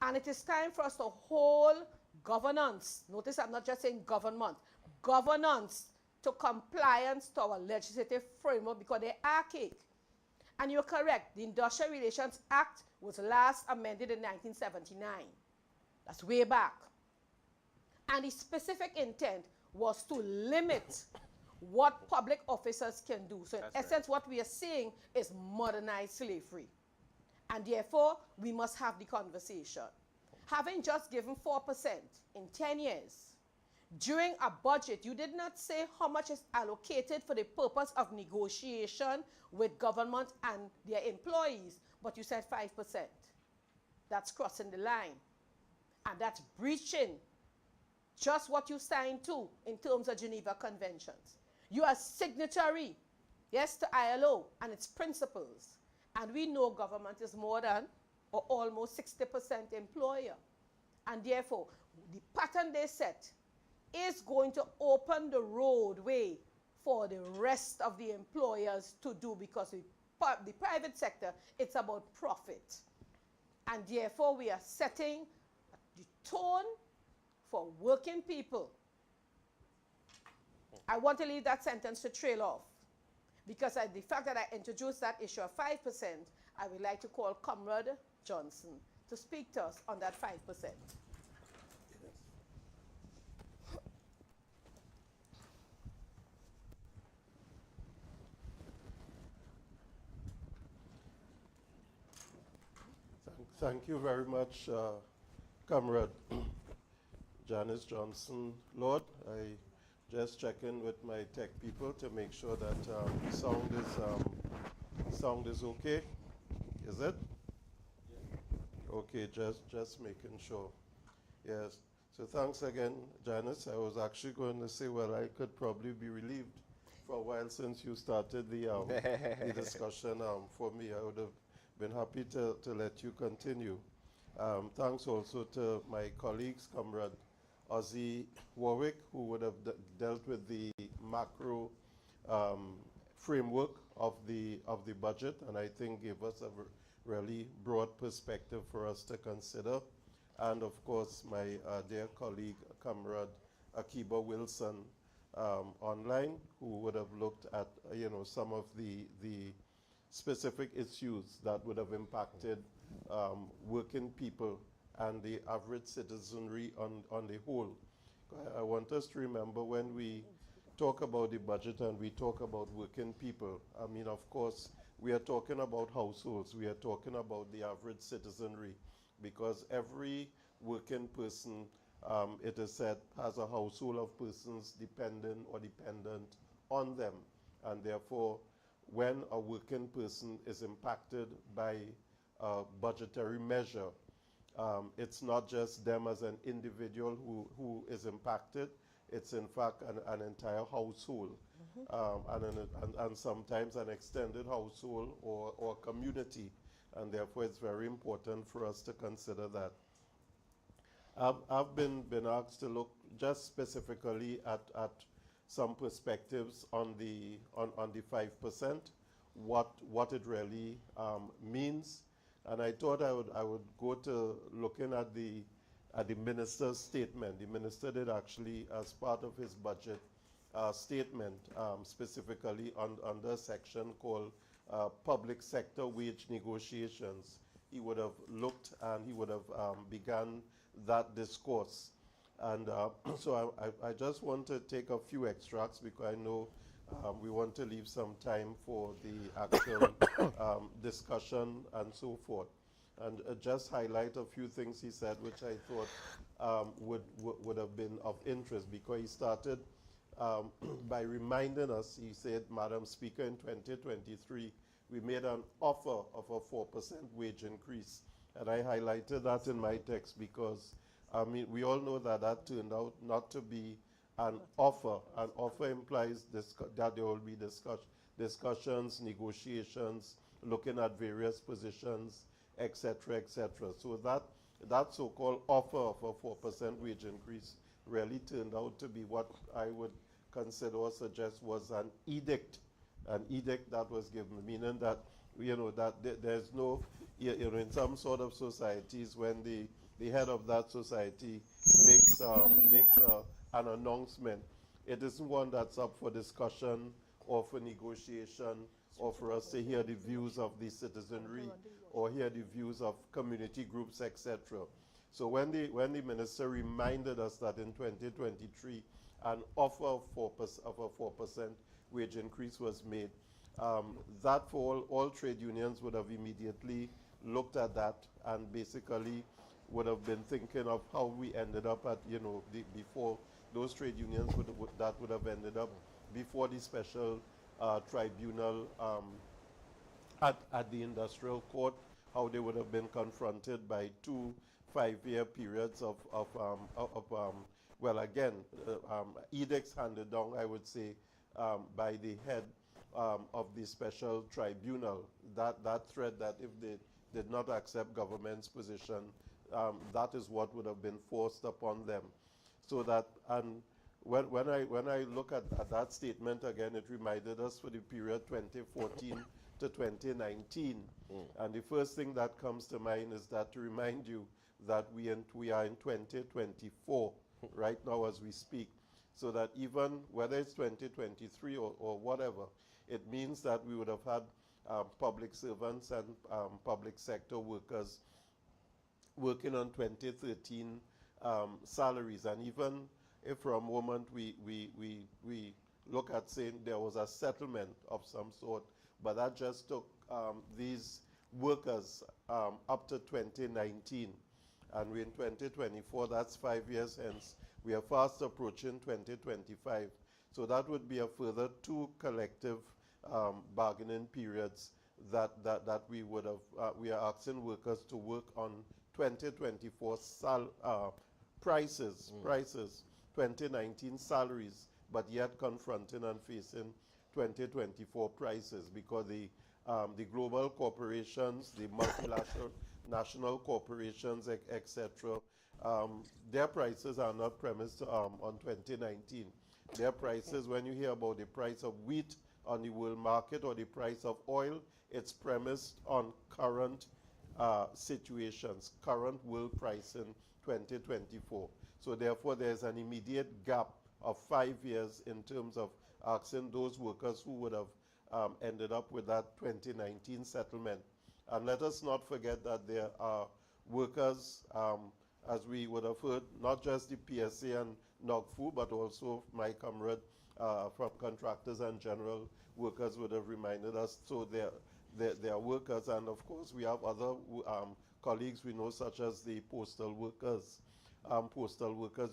And it is time for us to hold governance. Notice I'm not just saying government. Governance to compliance to our legislative framework, because they're archaic. And you're correct. The Industrial Relations Act was last amended in 1979. That's way back. And the specific intent was to limit what public officers can do. So in essence, what we are seeing is modernized slavery. And therefore, we must have the conversation. Having just given 4% in 10 years, during a budget, you did not say how much is allocated for the purpose of negotiation with government and their employees, but you said 5%. That's crossing the line. And that's breaching just what you signed to in terms of Geneva Conventions. You are signatory, yes, to ILO and its principles. And we know government is more than or almost 60% employer. And therefore, the pattern they set is going to open the roadway for the rest of the employers to do, because the private sector, it's about profit. And therefore, we are setting the tone for working people. I want to leave that sentence to trail off, because the fact that I introduced that issue of 5%, I would like to call Comrade Johnson to speak to us on that 5%. Thank you very much, Comrade Janice Johnson Lord. I just check in with my tech people to make sure that sound is okay. Is it? Okay, just making sure. Yes. So thanks again, Janice. I was actually going to say, well, I could probably be relieved for a while since you started the discussion. For me, I would have been happy to let you continue. Thanks also to my colleagues, Comrade Ozzy Warwick, who would have dealt with the macro framework of the budget, and I think gave us a really broad perspective for us to consider. And of course, my dear colleague, Comrade Akiba Wilson, online, who would have looked at some of the specific issues that would have impacted working people and the average citizenry on the whole. I want us to remember when we talk about the budget and we talk about working people, I mean, of course, we are talking about households, we are talking about the average citizenry, because every working person, it is said, has a household of persons dependent or dependent on them. And therefore, when a working person is impacted by a budgetary measure, it's not just them as an individual who is impacted, it's in fact an entire household, and sometimes an extended household or community, and therefore it's very important for us to consider that. I've been asked to look just specifically at some perspectives on the 5%, what it really means. And I thought I would go to looking at the minister's statement. The minister did actually, as part of his budget statement, specifically under a section called public sector wage negotiations, he would have looked and he would have begun that discourse. And so I just want to take a few extracts because I know we want to leave some time for the actual discussion and so forth. And just highlight a few things he said, which I thought would have been of interest, because he started by reminding us. He said, Madam Speaker, in 2023, we made an offer of a 4% wage increase. And I highlighted that in my text because, I mean, we all know that that turned out not to be an offer. An offer implies that there will be discussions, negotiations, looking at various positions, etc., etc. So that so-called offer of a 4% wage increase really turned out to be what I would consider or suggest was an edict that was given, meaning that, that there's no, in some sort of societies, when the head of that society makes an announcement, it isn't one that's up for discussion or for negotiation or for us to hear the views of the citizenry or hear the views of community groups, etc. So when the minister reminded us that in 2023 an offer of a 4% wage increase was made, that for all trade unions would have immediately looked at that and basically would have been thinking of how we ended up at, before those trade unions that would have ended up before the special tribunal at the industrial court, how they would have been confronted by 2 5-year periods of well, again, edicts handed down, I would say, by the head of the special tribunal. That threat that if they did not accept government's position, that is what would have been forced upon them. So that, and when I look at that statement again, it reminded us for the period 2014 to 2019. And the first thing that comes to mind is that to remind you that we are in 2024 right now as we speak. So that even whether it's 2023 or whatever, it means that we would have had public servants and public sector workers working on 2013 salaries. And even if for a moment we look at saying there was a settlement of some sort, but that just took these workers up to 2019. And we're in 2024, that's 5 years hence. We are fast approaching 2025. So that would be a further 2 collective bargaining periods that we would have, we are asking workers to work on 2024 prices, 2019 salaries, but yet confronting and facing 2024 prices, because the global corporations, the multinational national corporations, etc., their prices are not premised on 2019. Their prices, when you hear about the price of wheat on the world market or the price of oil, it's premised on current situations, current world price in 2024. So therefore, there's an immediate gap of 5 years in terms of asking those workers who would have ended up with that 2019 settlement. And let us not forget that there are workers, as we would have heard, not just the PSA and NOGFU, but also my comrade from Contractors and General Workers would have reminded us. So there are workers, and of course we have other colleagues we know, such as the Postal Workers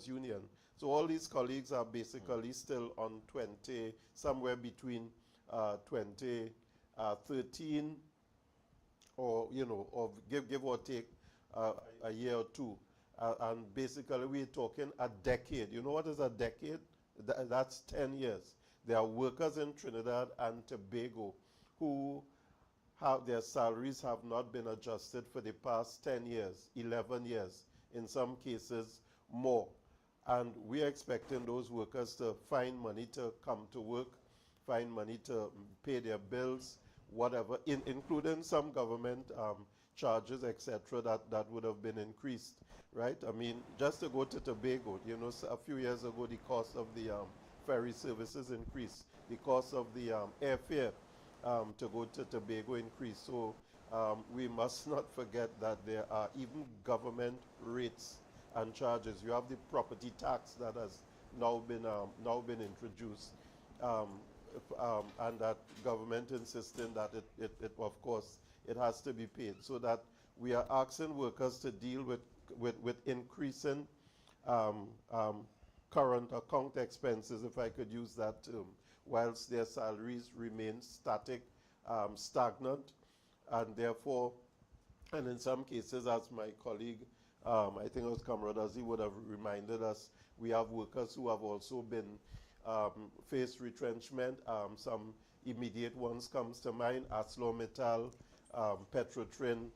Union. So all these colleagues are basically still on 20, somewhere between 2013 or, or give or take a year or two. And basically we're talking a decade. You know what is a decade? That's 10 years. There are workers in Trinidad and Tobago who have their salaries have not been adjusted for the past 10 years, 11 years, in some cases more. And we're expecting those workers to find money to come to work, find money to pay their bills, whatever, including some government charges, etc., that would have been increased, right? I mean, just to go to Tobago, a few years ago, the cost of the ferry services increased. The cost of the airfare to go to Tobago increased. So we must not forget that there are even government rates and charges. You have the property tax that has now been introduced, and that government insisting that it of course it has to be paid. So that we are asking workers to deal with increasing current account expenses, if I could use that term, whilst their salaries remain static, stagnant, and therefore, and in some cases, as my colleague, I think it was Comrade Azzi would have reminded us, we have workers who have also been faced retrenchment. Some immediate ones comes to mind: ArcelorMittal, Petrotrin,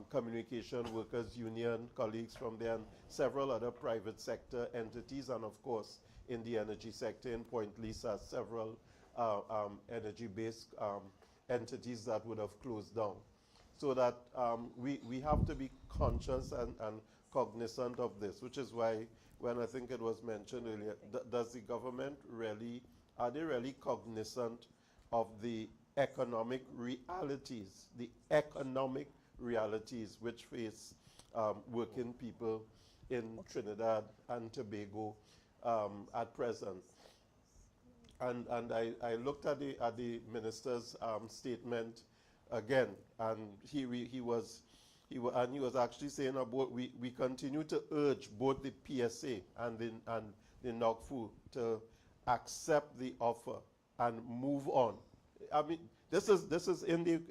Communication Workers Union, colleagues from there, and several other private sector entities, and of course, in the energy sector in Point Lisa, several energy-based entities that would have closed down. So that we have to be conscious and cognizant of this, which is why when I think it was mentioned earlier, does the government really, are they really cognizant of the economic realities which face working people in Trinidad and Tobago at present? And I looked at the minister's statement again, and he was actually saying about we continue to urge both the PSA and the NOGFU to accept the offer and move on. I mean, this is in the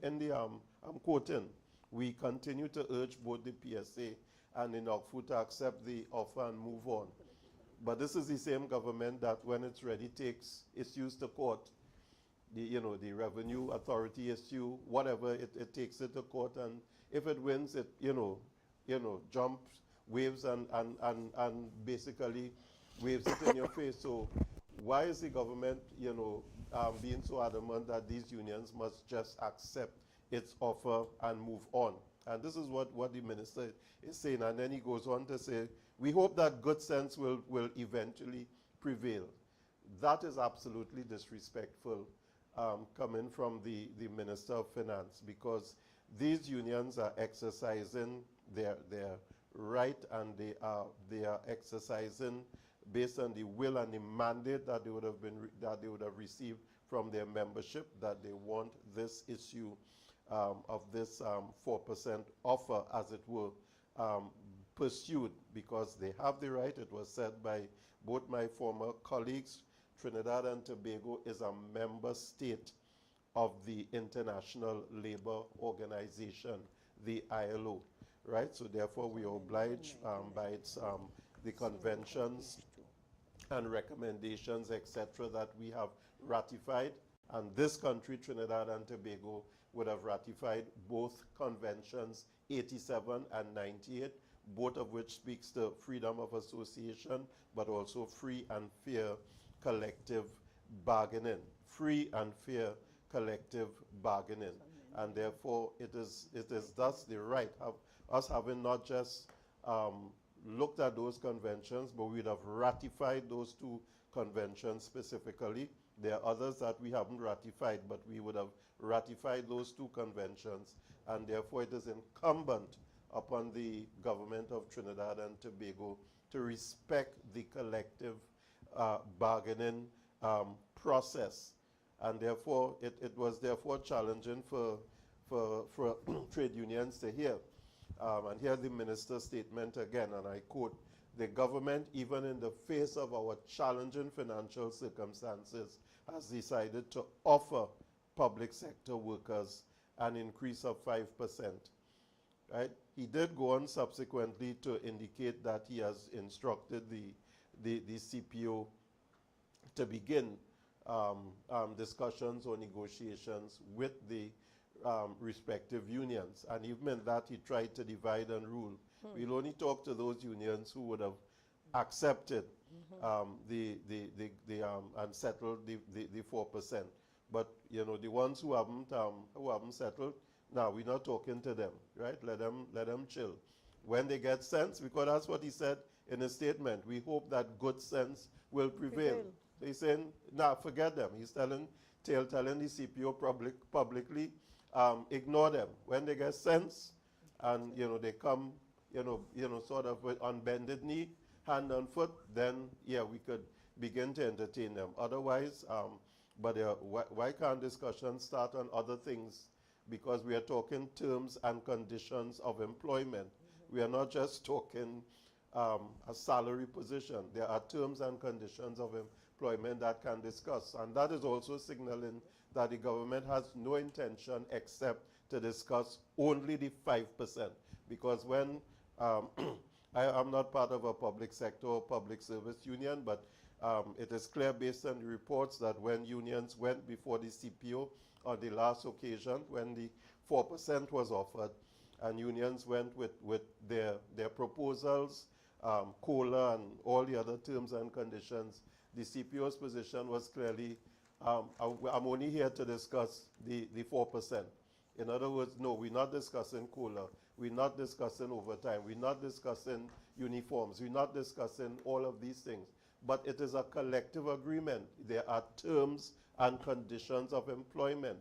I'm quoting. We continue to urge both the PSA and the NOGFU to accept the offer and move on. But this is the same government that, when it's ready, takes issues to court. The revenue authority issue, whatever, it takes it to court, and if it wins, it jumps, waves, and basically waves it in your face. So why is the government being so adamant that these unions must just accept its offer and move on? And this is what the minister is saying, and then he goes on to say, we hope that good sense will eventually prevail. That is absolutely disrespectful coming from the Minister of Finance, because these unions are exercising their right, and they are exercising based on the will and the mandate that they would have received from their membership, that they want this issue of this 4% offer, as it were, pursued, because they have the right. It was said by both my former colleagues. Trinidad and Tobago is a member state of the International Labour Organization, the ILO, right? So therefore we are obliged by its, the conventions and recommendations, etc., that we have ratified. And this country, Trinidad and Tobago, would have ratified both conventions, 87 and 98, both of which speaks to freedom of association, but also free and fair collective bargaining. Free and fair collective bargaining. And therefore, it is thus the right of us having not just looked at those conventions, but we'd have ratified those two conventions specifically. There are others that we haven't ratified, but we would have ratified those two conventions, and therefore it is incumbent upon the government of Trinidad and Tobago to respect the collective bargaining process. And therefore, it was therefore challenging for trade unions to hear. And here the minister's statement again, and I quote, "The government, even in the face of our challenging financial circumstances, has decided to offer public sector workers an increase of 5%. Right? He did go on subsequently to indicate that he has instructed the CPO to begin discussions or negotiations with the respective unions. And even that he tried to divide and rule. We'll only talk to those unions who would have accepted and settled the 4%. But you know, the ones who haven't settled, now we're not talking to them, right? Let them chill. When they get sense, because that's what he said in his statement. We hope that good sense will prevail. So he's saying, nah, forget them. He's telling the CPO publicly, ignore them. When they get sense, and you know they come, sort of on bended knee, hand on foot, then yeah, we could begin to entertain them. Otherwise, why can't discussions start on other things? Because we are talking terms and conditions of employment. We are not just talking a salary position. There are terms and conditions of employment that can discuss. And that is also signaling that the government has no intention except to discuss only the 5%. Because when, I'm not part of a public sector or public service union, but it is clear based on the reports that when unions went before the CPO on the last occasion, when the 4% was offered, and unions went with their proposals, COLA and all the other terms and conditions, the CPO's position was clearly, I'm only here to discuss the 4%. In other words, no, we're not discussing COLA, we're not discussing overtime, we're not discussing uniforms, we're not discussing all of these things. But it is a collective agreement. There are terms and conditions of employment.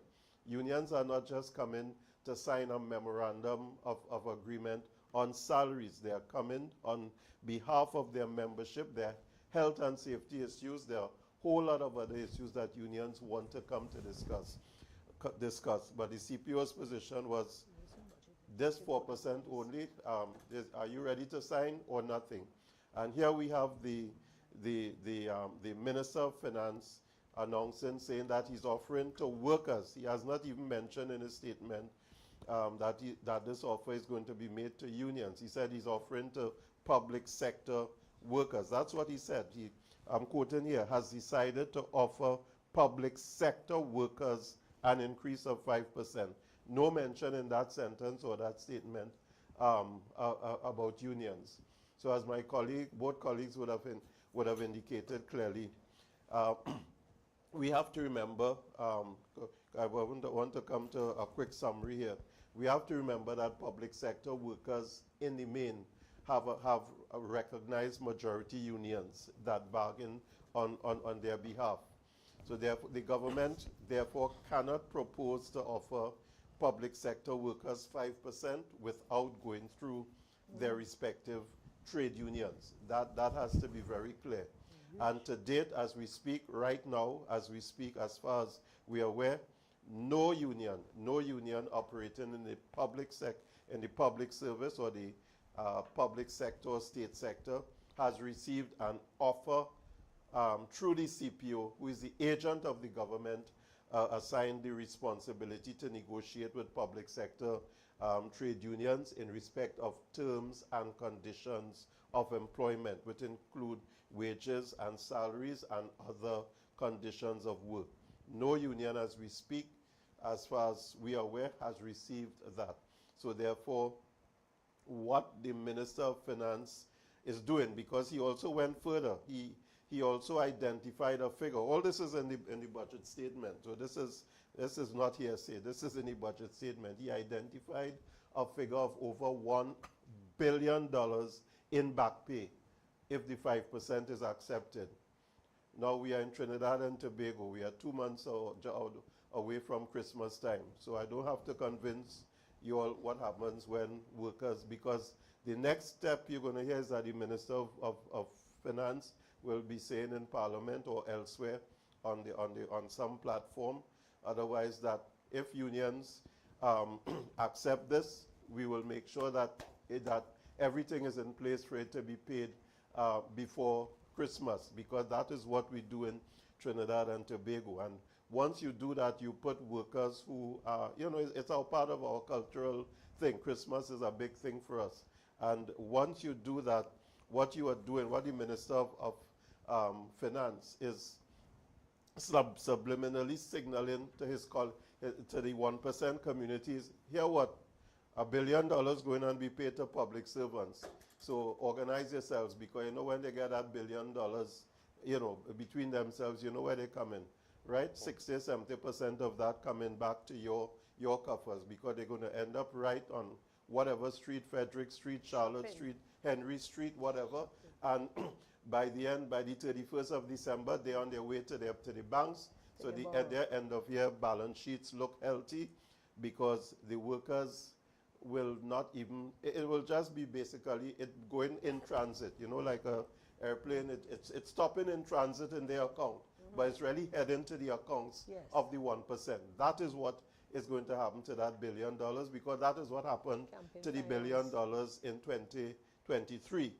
Unions are not just coming to sign a memorandum of agreement on salaries. They are coming on behalf of their membership, their health and safety issues. There are a whole lot of other issues that unions want to come to discuss. But the CPO's position was this 4% only. Are you ready to sign or nothing? And here we have the Minister of Finance announcing, saying that he's offering to workers. He has not even mentioned in his statement that this offer is going to be made to unions. He said he's offering to public sector workers. That's what he said. I'm quoting here, has decided to offer public sector workers an increase of 5%. No mention in that sentence or that statement about unions. So as my colleague, both colleagues would have indicated clearly, we have to remember, I want to come to a quick summary here. We have to remember that public sector workers in the main have a recognized majority unions that bargain on their behalf. So therefore, the government therefore cannot propose to offer public sector workers 5% without going through their respective trade unions. That has to be very clear. And to date, as we speak right now, as we speak, as far as we are aware, no union operating in the in the public service or the public sector or state sector has received an offer through the CPO, who is the agent of the government, assigned the responsibility to negotiate with public sector trade unions in respect of terms and conditions of employment, which include wages and salaries and other conditions of work. No union as we speak, as far as we are aware, has received that. So therefore, what the Minister of Finance is doing, because he also went further, he also identified a figure. All this is in the budget statement. So this is not hearsay. This is in the budget statement. He identified a figure of over $1 billion in back pay if the 5% is accepted. Now we are in Trinidad and Tobago. We are 2 months away from Christmas time. So I don't have to convince you all what happens when workers, because the next step you're going to hear is that the Minister of Finance will be saying in Parliament or elsewhere on some platform, otherwise, that if unions accept this, we will make sure that everything is in place for it to be paid before Christmas, because that is what we do in Trinidad and Tobago. And once you do that, you put workers who are, it's a part of our cultural thing. Christmas is a big thing for us. And once you do that, what you are doing, what the Minister of Finance is subliminally signaling to to the 1% communities, here what? $1 billion going and be paid to public servants. So organize yourselves, because when they get that $1 billion, between themselves, where they come in, right? 60-70% of that coming back to your coffers, because they're going to end up right on whatever street, Frederick Street, Charlotte Street, Henry Street, whatever. And by the 31st of December, they're on their way to the banks. So at their end of year balance sheets look healthy, because the workers will not even, it will just be basically it going in transit, like a airplane, it's stopping in transit in their account, but it's really heading to the accounts of the 1%. That is what is going to happen to that $1 billion, because that is what happened to the $1 billion in 2023.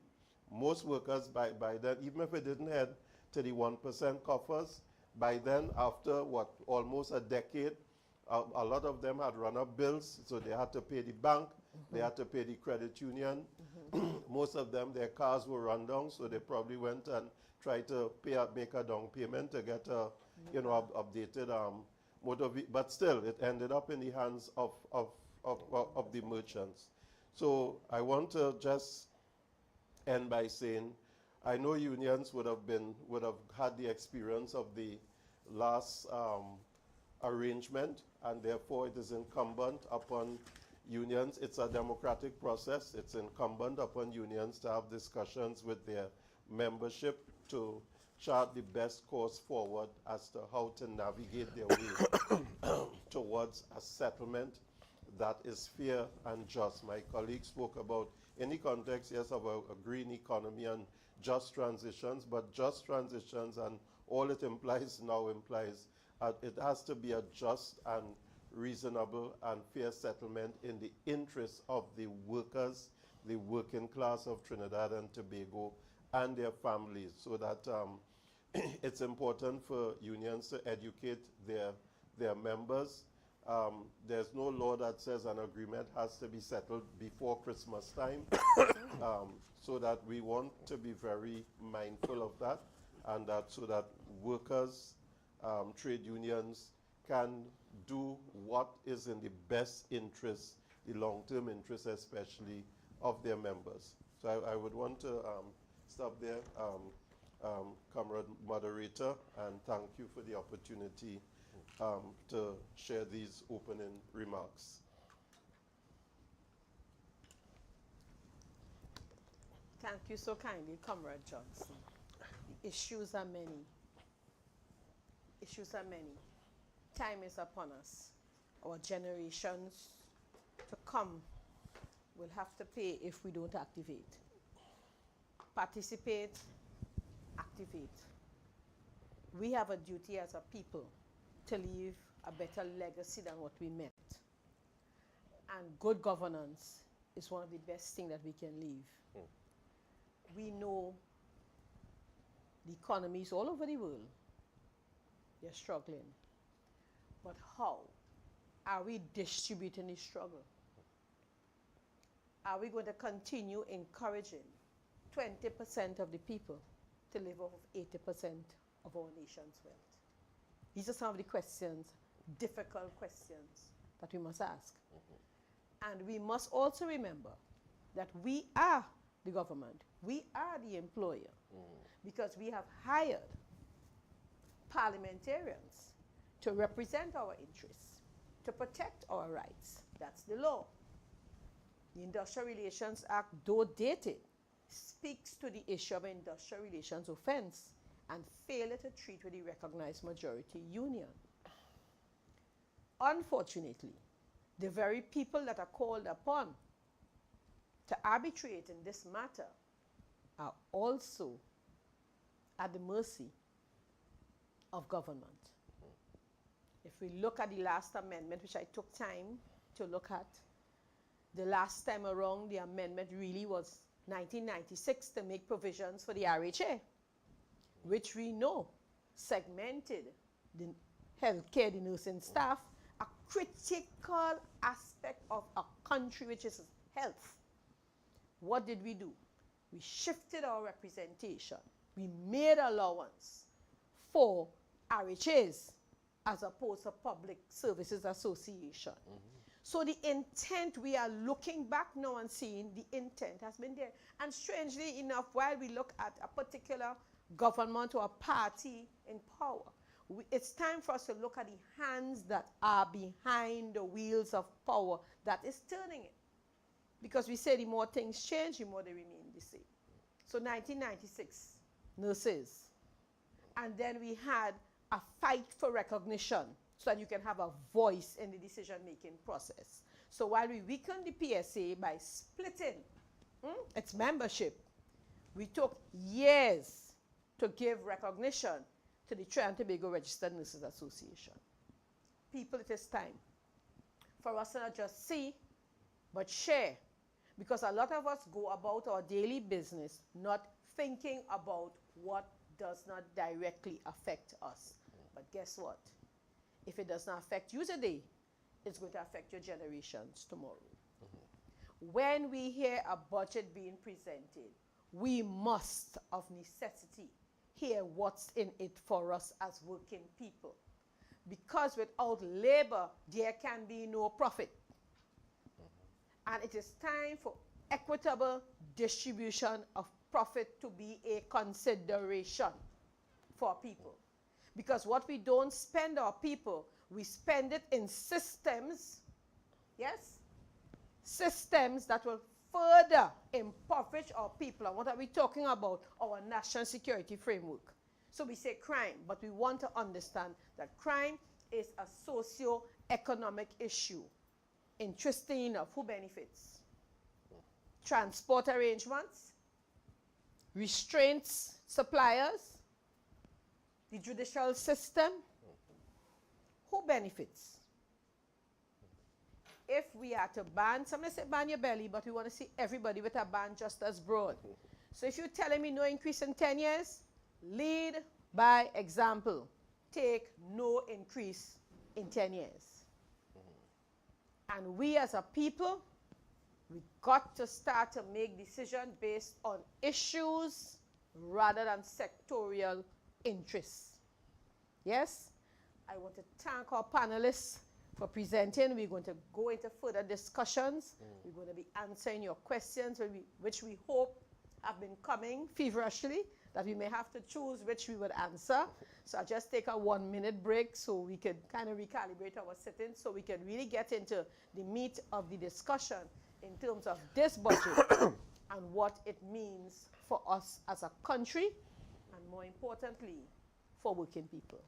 Most workers by then, even if it didn't head to the 1% coffers, by then, after almost a decade, a lot of them had run up bills, so they had to pay the bank, they had to pay the credit union. Most of them, their cars were run down, so they probably went and tried to make a down payment to get a, updated motor vehicle. But still, it ended up in the hands of the merchants. So I want to just end by saying, I know unions would have had the experience of the last arrangement, and therefore it is incumbent upon unions. It's a democratic process. It's incumbent upon unions to have discussions with their membership to chart the best course forward as to how to navigate their way towards a settlement that is fair and just. My colleague spoke about, in the context, yes, of a green economy and just transitions, but just transitions and all it implies it has to be a just and reasonable and fair settlement in the interest of the workers, the working class of Trinidad and Tobago and their families, so that it's important for unions to educate their members. There's no law that says an agreement has to be settled before Christmas time, so that we want to be very mindful of that, and so that workers, trade unions can do what is in the best interest, the long-term interest especially, of their members. So I would want to stop there, Comrade Moderator, and thank you for the opportunity to share these opening remarks. Thank you so kindly, Comrade Johnson. The issues are many. Issues are many. Time is upon us. Our generations to come will have to pay if we don't activate. Participate, activate. We have a duty as a people to leave a better legacy than what we met. And good governance is one of the best things that we can leave. We know the economies all over the world, they're struggling. But how are we distributing the struggle? Are we going to continue encouraging 20% of the people to live off of 80% of our nation's wealth? These are some of the questions, difficult questions, that we must ask. And we must also remember that we are the government. We are the employer. Because we have hired parliamentarians to represent our interests, to protect our rights. That's the law. The Industrial Relations Act, though dated, speaks to the issue of industrial relations offense and failure to treat with the recognized majority union. Unfortunately, the very people that are called upon to arbitrate in this matter are also at the mercy of government. If we look at the last amendment, which I took time to look at, the last time around, the amendment really was 1996 to make provisions for the RHA, which we know segmented the healthcare, the nursing staff, a critical aspect of a country, which is health. What did we do? We shifted our representation. We made allowance for RHAs as opposed to Public Services Association. So the intent, we are looking back now and seeing the intent has been there. And strangely enough, while we look at a particular government or a party in power, it's time for us to look at the hands that are behind the wheels of power that is turning it. Because we say the more things change, the more they remain the same. So 1996, nurses. And then we had a fight for recognition so that you can have a voice in the decision-making process. So while we weakened the PSA by splitting its membership, we took years to give recognition to the Trinidad and Tobago Registered Nurses Association. People, it is time for us to not just see, but share. Because a lot of us go about our daily business not thinking about what does not directly affect us. But guess what? If it does not affect you today, it's going to affect your generations tomorrow. When we hear a budget being presented, we must, of necessity, hear what's in it for us as working people. Because without labor, there can be no profit. And it is time for equitable distribution of profit to be a consideration for people. Because what we don't spend our people, we spend it in systems, yes? Systems that will further impoverish our people. And what are we talking about? Our national security framework. So we say crime, but we want to understand that crime is a socio-economic issue. Interesting enough, who benefits? Transport arrangements, restraints, suppliers, the judicial system. Who benefits? If we are to ban, somebody say ban your belly, but we want to see everybody with a ban just as broad. So if you're telling me no increase in 10 years, lead by example. Take no increase in 10 years. And we as a people, we got to start to make decisions based on issues rather than sectorial interests. Yes? I want to thank our panelists for presenting. We're going to go into further discussions. We're going to be answering your questions, which we hope have been coming feverishly, that we may have to choose which we would answer. So I'll just take a 1-minute break so we could kind of recalibrate our settings so we can really get into the meat of the discussion in terms of this budget and what it means for us as a country and more importantly, for working people.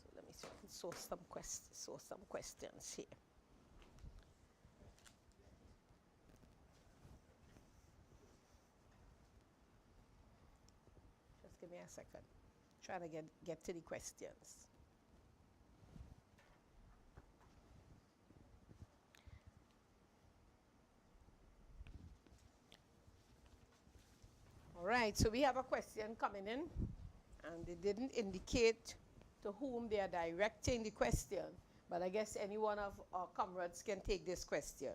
So let me see if I can source some questions here. Give me a second. Trying to get to the questions. All right, so we have a question coming in, and they didn't indicate to whom they are directing the question, but I guess any one of our comrades can take this question.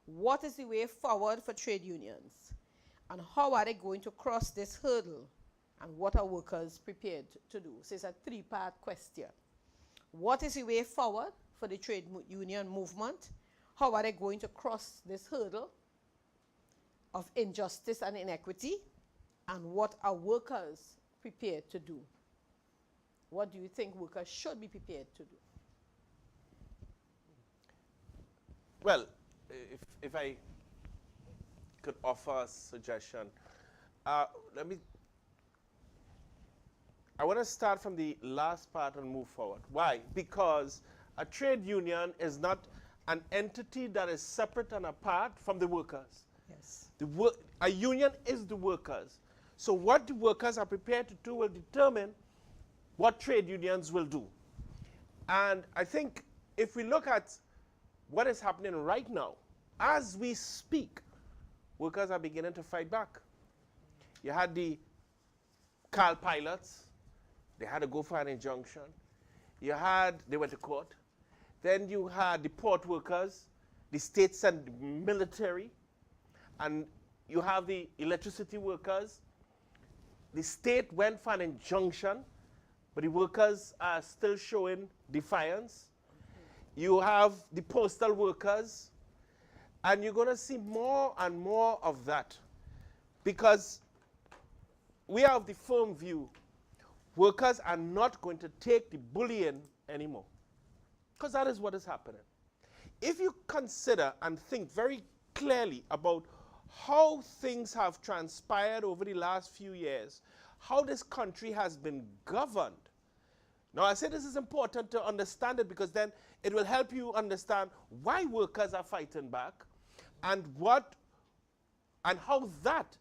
What is the way forward for trade unions, and how are they going to cross this hurdle, and what are workers prepared to do? So it's a three-part question. What is the way forward for the trade union movement? How are they going to cross this hurdle of injustice and inequity? And what are workers prepared to do? What do you think workers should be prepared to do? Well, if I could offer a suggestion, I want to start from the last part and move forward. Why? Because a trade union is not an entity that is separate and apart from the workers. Yes. A union is the workers. So what the workers are prepared to do will determine what trade unions will do. And I think if we look at what is happening right now, as we speak, workers are beginning to fight back. You had the car pilots. They had to go for an injunction. They went to court. Then you had the port workers, the states and the military, and you have the electricity workers. The state went for an injunction, but the workers are still showing defiance. You have the postal workers, and you're going to see more and more of that, because we have the firm view workers are not going to take the bullying anymore, because that is what is happening. If you consider and think very clearly about how things have transpired over the last few years, how this country has been governed. Now, I say this is important to understand it, because then it will help you understand why workers are fighting back and how that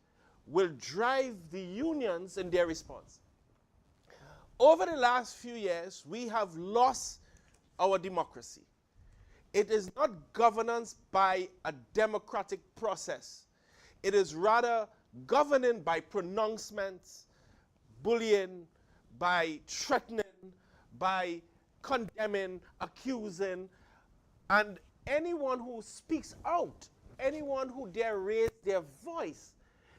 will drive the unions in their response. Over the last few years, we have lost our democracy. It is not governance by a democratic process. It is rather governing by pronouncements, bullying, by threatening, by condemning, accusing, and anyone who speaks out, anyone who dare raise their voice,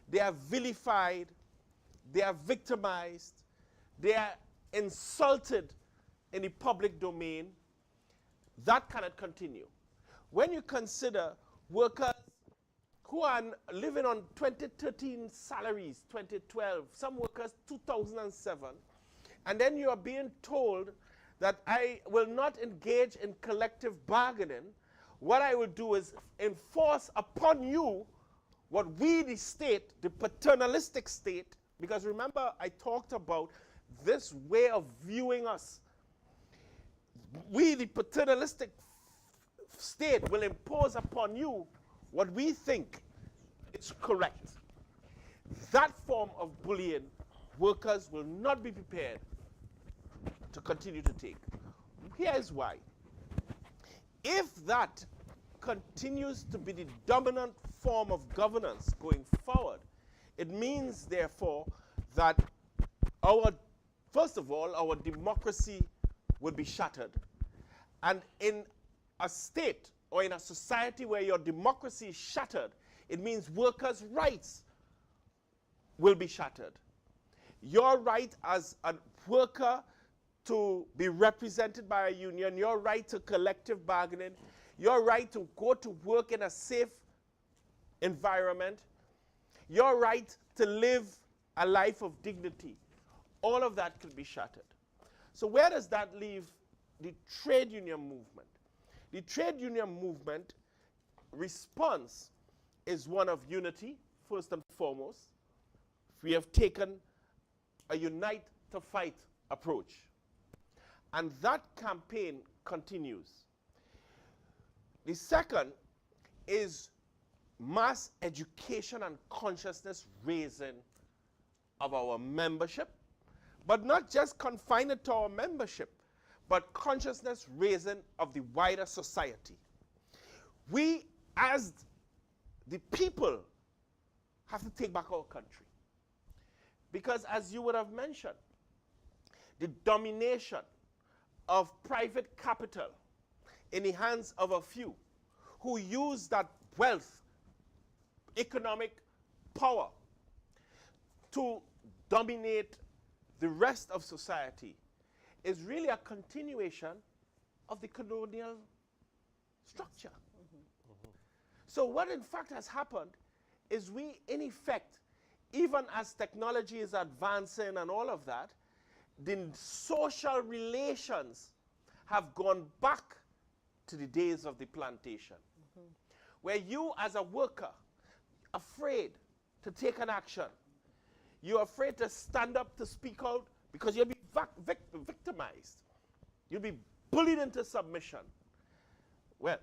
they are vilified, they are victimized, they are insulted in the public domain. That cannot continue. When you consider workers who are living on 2013 salaries, 2012, some workers 2007, and then you are being told that I will not engage in collective bargaining, what I will do is enforce upon you what we, the state, the paternalistic state, because remember I talked about this way of viewing us. We, the paternalistic state, will impose upon you what we think is correct. That form of bullying, workers will not be prepared to continue to take. Here's why. If that continues to be the dominant form of governance going forward, it means, therefore, that first of all, our democracy will be shattered. And in a state or in a society where your democracy is shattered, it means workers' rights will be shattered. Your right as a worker to be represented by a union, your right to collective bargaining, your right to go to work in a safe environment, your right to live a life of dignity, all of that could be shattered. So where does that leave the trade union movement? The trade union movement response is one of unity, first and foremost. We have taken a unite to fight approach. And that campaign continues. The second is mass education and consciousness raising of our membership, but not just confine it to our membership, but consciousness raising of the wider society. We, as the people, have to take back our country. Because as you would have mentioned, the domination of private capital in the hands of a few who use that wealth, economic power to dominate the rest of society is really a continuation of the colonial structure. So what in fact has happened is we, in effect, even as technology is advancing and all of that, the social relations have gone back to the days of the plantation, where you as a worker, afraid to take an action, you're afraid to stand up to speak out because you'll be victimized. You'll be bullied into submission. Well,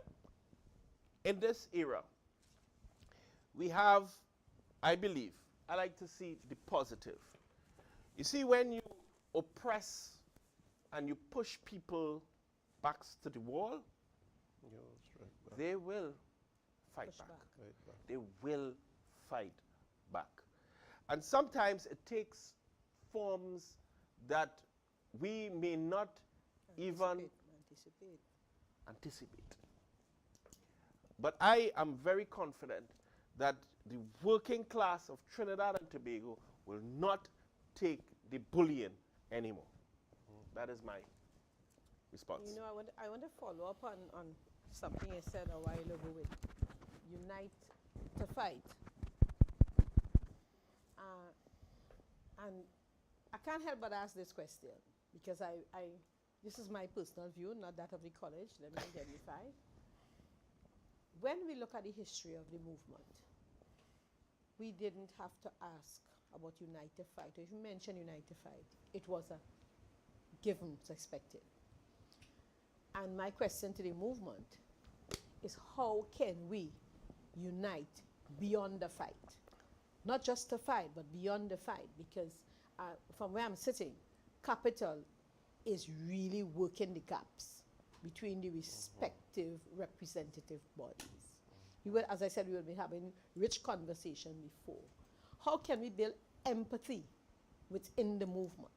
in this era, we have, I believe, I like to see the positive. You see, when you oppress and you push people backs to the wall, they will fight back. They will fight back. And sometimes it takes forms that we may not even anticipate. But I am very confident that the working class of Trinidad and Tobago will not take the bullying anymore. That is my response. You know, I want to follow up on something you said a while ago with unite to fight. And I can't help but ask this question because this is my personal view, not that of the college. Let me identify. When we look at the history of the movement, we didn't have to ask about unite to fight. If you mention unite to fight, it was a given, it's expected. And my question to the movement is, how can we unite beyond the fight? Not just to fight, but beyond the fight, because from where I'm sitting, capital is really working the gaps between the respective representative bodies. We will, as I said, we will be having rich conversation before. How can we build empathy within the movement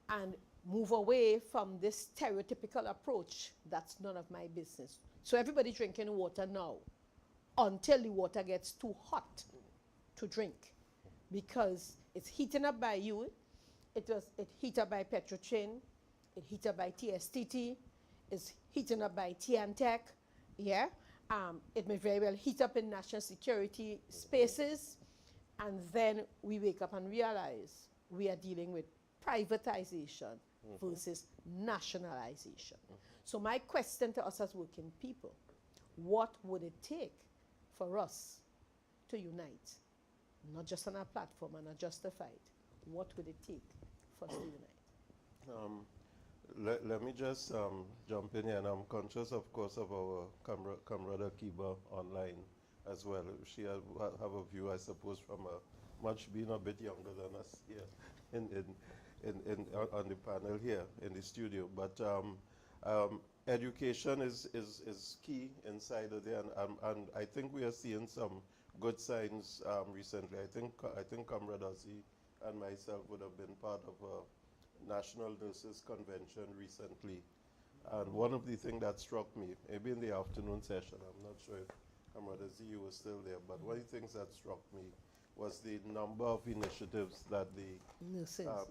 and move away from this stereotypical approach, that's none of my business. So everybody drinking water now until the water gets too hot to drink, because it's heating up by you, it heated up by Petrochin, it heated up by TSTT, it's heating up by TNTech, yeah? It may very well heat up in national security spaces, and then we wake up and realize we are dealing with privatization versus nationalization. So my question to us as working people, what would it take for us to unite? Not just on our platform and not just to fight. What would it take for us to unite? Let me just jump in here, and I'm conscious, of course, of our comrade Akiba online as well. She have a view, I suppose, from being a bit younger than us here on the panel here in the studio. But education is key inside of there, and I think we are seeing some good signs recently. I think Comrade Ozzy and myself would have been part of a National Nurses Convention recently. And one of the things that struck me, maybe in the afternoon session, I'm not sure if Comrade Ozzy, you were still there, but one of the things that struck me was the number of initiatives that the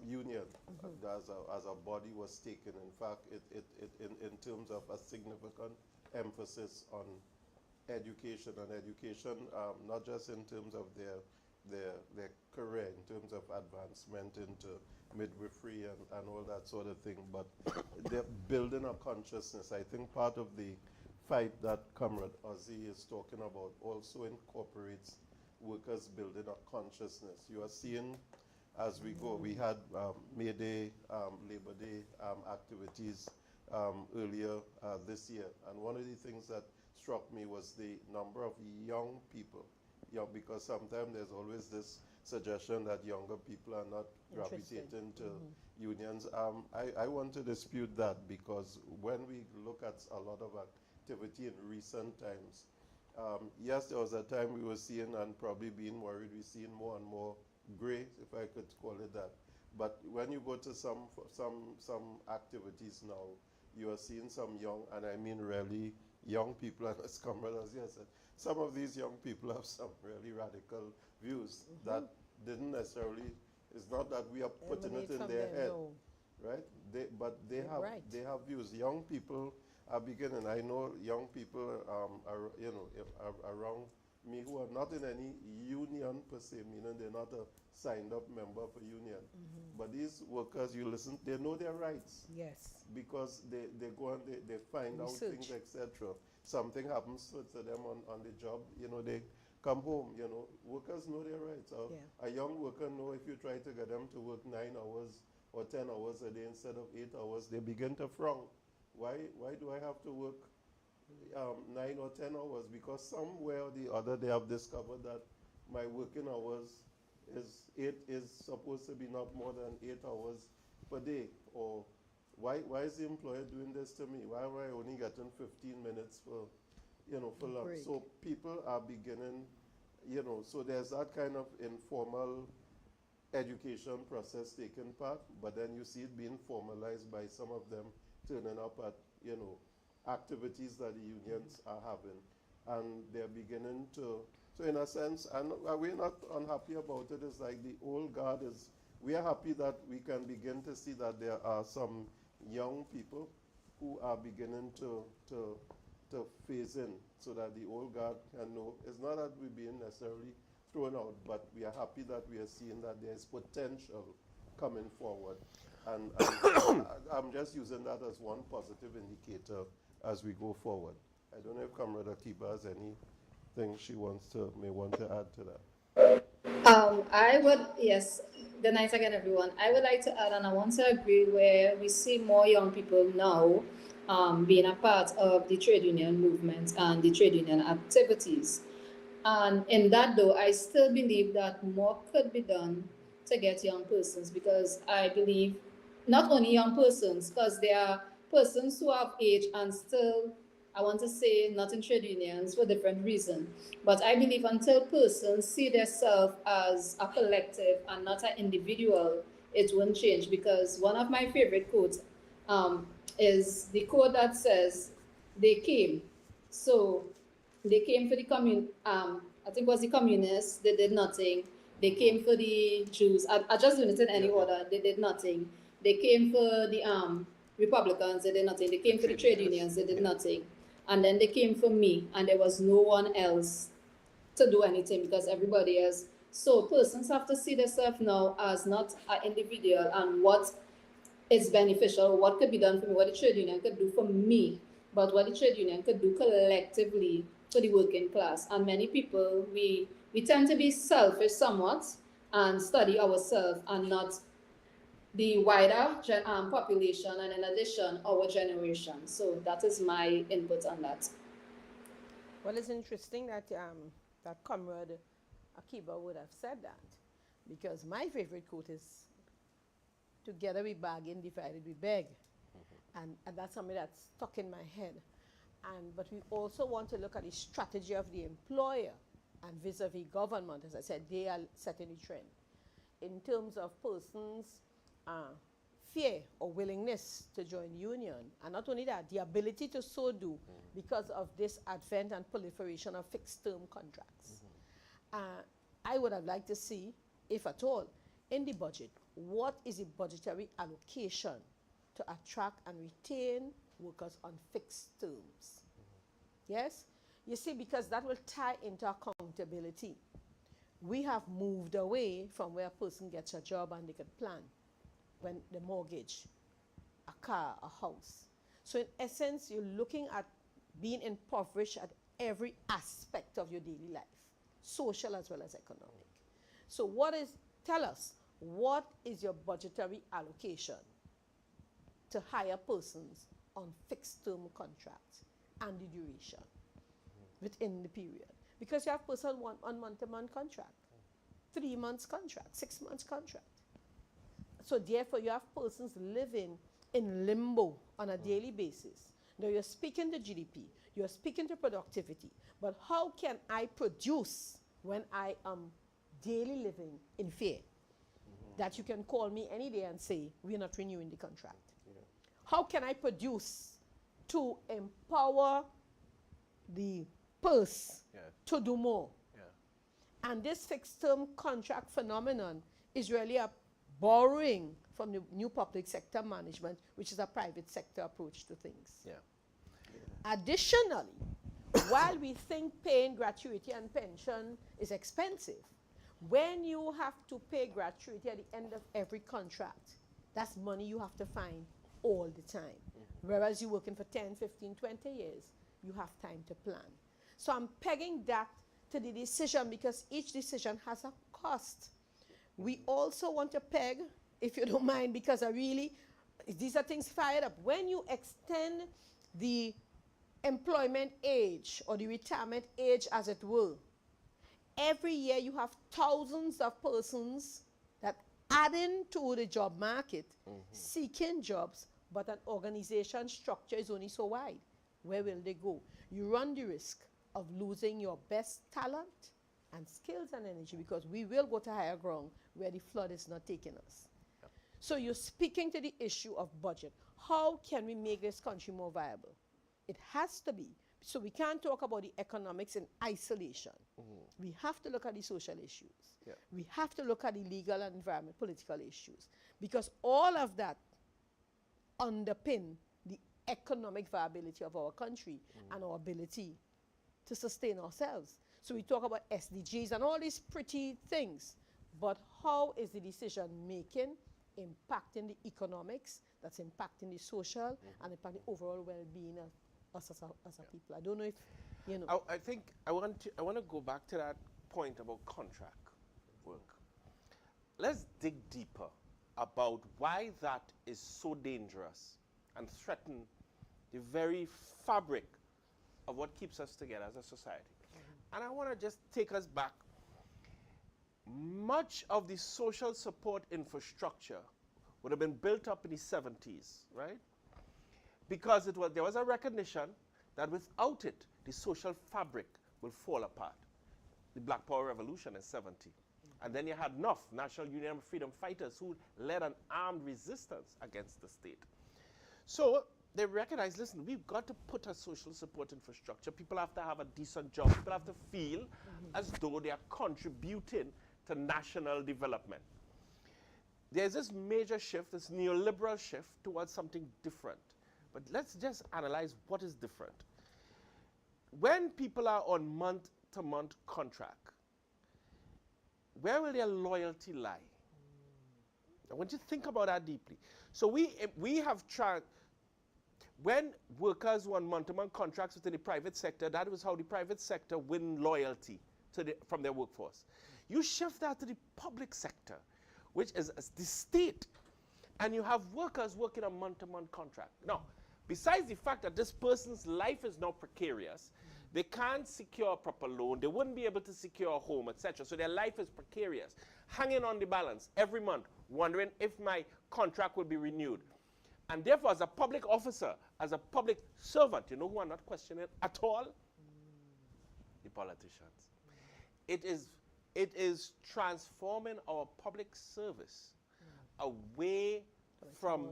union as a body was taking. In fact, in terms of a significant emphasis on education, not just in terms of their career, in terms of advancement into midwifery and all that sort of thing, but they're building a consciousness. I think part of the fight that Comrade Ozzy is talking about also incorporates workers building a consciousness. You are seeing as we go, we had May Day, Labor Day activities earlier this year, and one of the things that struck me was the number of young people, because sometimes there's always this suggestion that younger people are not gravitating to unions. I want to dispute that, because when we look at a lot of activity in recent times, yes, there was a time we were seeing, and probably being worried, we're seeing more and more gray, if I could call it that. But when you go to some activities now, you are seeing some young, and I mean really young people, and as comrade as yes, some of these young people have some really radical views that didn't necessarily, it's not that we are putting it in their head, right? But they have views. Young people are beginning. I know young people around me who are not in any union per se, meaning they're not a signed up member of a union. But these workers, you listen, they know their rights. Yes. Because they go and they find out things, etc. Something happens to them on the job, they come home, workers know their rights. A young worker know if you try to get them to work 9 hours or 10 hours a day instead of 8 hours, they begin to frown. Why do I have to work 9 or 10 hours? Because somewhere or the other they have discovered that my working hours is supposed to be not more than 8 hours per day. Or why is the employer doing this to me? Why am I only getting 15 minutes for lunch? So people are beginning, so there's that kind of informal education process taking part, but then you see it being formalized by some of them turning up at, activities that the unions are having. And they're beginning to, so in a sense, and we're not unhappy about it, it's like the old guard is, we are happy that we can begin to see that there are some young people who are beginning to phase in, so that the old guard can know. It's not that we're being necessarily thrown out, but we are happy that we are seeing that there's potential coming forward. And I'm just using that as one positive indicator as we go forward. I don't know if Comrade Akiba has anything she may want to add to that. I would, yes, good night again, everyone. I would like to add, and I want to agree, where we see more young people now being a part of the trade union movement and the trade union activities. And in that, though, I still believe that more could be done to get young persons, because I believe not only young persons, because there are persons who have age and still, I want to say, not in trade unions for different reasons. But I believe until persons see themselves as a collective and not an individual, it won't change. Because one of my favorite quotes is the quote that says, they came. So they came for the I think it was the communists, they did nothing. They came for the Jews. I just doing it in any order, they did nothing. They came for the Republicans, they did nothing. They came for the trade unions, they did nothing. And then they came for me, and there was no one else to do anything, because everybody else. So persons have to see themselves now as not an individual, and what is beneficial, what could be done for me, what the trade union could do for me, but what the trade union could do collectively for the working class. And many people, we tend to be selfish somewhat and study ourselves and not the wider population, and in addition, our generation. So that is my input on that. Well, it's interesting that that Comrade Akiba would have said that, because my favorite quote is, together we bargain, divided we beg. And that's something that's stuck in my head. But we also want to look at the strategy of the employer and vis-a-vis government. As I said, they are setting the trend. In terms of persons' fear or willingness to join union, and not only that, the ability to so do because of this advent and proliferation of fixed-term contracts. I would have liked to see, if at all, in the budget, what is the budgetary allocation to attract and retain workers on fixed terms? Yes? You see, because that will tie into accountability. We have moved away from where a person gets a job and they can plan when the mortgage, a car, a house. So in essence, you're looking at being impoverished at every aspect of your daily life, social as well as economic. So tell us, what is your budgetary allocation to hire persons on fixed term contracts and the duration within the period? Because you have persons on month-to-month contract. 3 months contract, 6 months contract. So therefore, you have persons living in limbo on a daily basis. Now you're speaking to GDP, you're speaking to productivity, but how can I produce when I am daily living in fear? That you can call me any day and say, we're not renewing the contract. How can I produce to empower the purse to do more? And this fixed term contract phenomenon is really a borrowing from the new public sector management, which is a private sector approach to things. Additionally, while we think paying gratuity and pension is expensive, when you have to pay gratuity at the end of every contract, that's money you have to find all the time. Whereas you're working for 10, 15, 20 years, you have time to plan. So I'm pegging that to the decision because each decision has a cost. We also want to peg, if you don't mind, because these are things fired up. When you extend the employment age or the retirement age, as it were, every year you have thousands of persons that add into the job market seeking jobs, but an organization structure is only so wide. Where will they go? You run the risk of losing your best talent and skills and energy because we will go to higher ground where the flood is not taking us. So you're speaking to the issue of budget. How can we make this country more viable? It has to be. So we can't talk about the economics in isolation. We have to look at the social issues. We have to look at the legal and environment, political issues. Because all of that underpin the economic viability of our country and our ability to sustain ourselves. So we talk about SDGs and all these pretty things. But how is the decision making impacting the economics, that's impacting the social, and impacting the overall well-being of us as a people? I don't know if, you know. I think I want to go back to that point about contract work. Let's dig deeper about why that is so dangerous and threaten the very fabric of what keeps us together as a society. And I want to just take us back. Much of the social support infrastructure would have been built up in the 70s, right? Because there was a recognition that without it, the social fabric will fall apart. The Black Power Revolution in 70. And then you had enough National Union of Freedom Fighters who led an armed resistance against the state. So they recognized, listen, we've got to put a social support infrastructure. People have to have a decent job. People have to feel as though they are contributing to national development. There's this major shift, this neoliberal shift towards something different. But let's just analyze what is different. When people are on month-to-month contract, where will their loyalty lie? I want you to think about that deeply. So we have tried, when workers were on month-to-month contracts within the private sector, that was how the private sector win loyalty from their workforce. You shift that to the public sector, which is the state, and you have workers working on month-to-month contract. Now, besides the fact that this person's life is now precarious, they can't secure a proper loan, they wouldn't be able to secure a home, etc. So their life is precarious, hanging on the balance every month, wondering if my contract will be renewed. And therefore, as a public officer, as a public servant, you know who are not questioning at all? The politicians. It is transforming our public service away from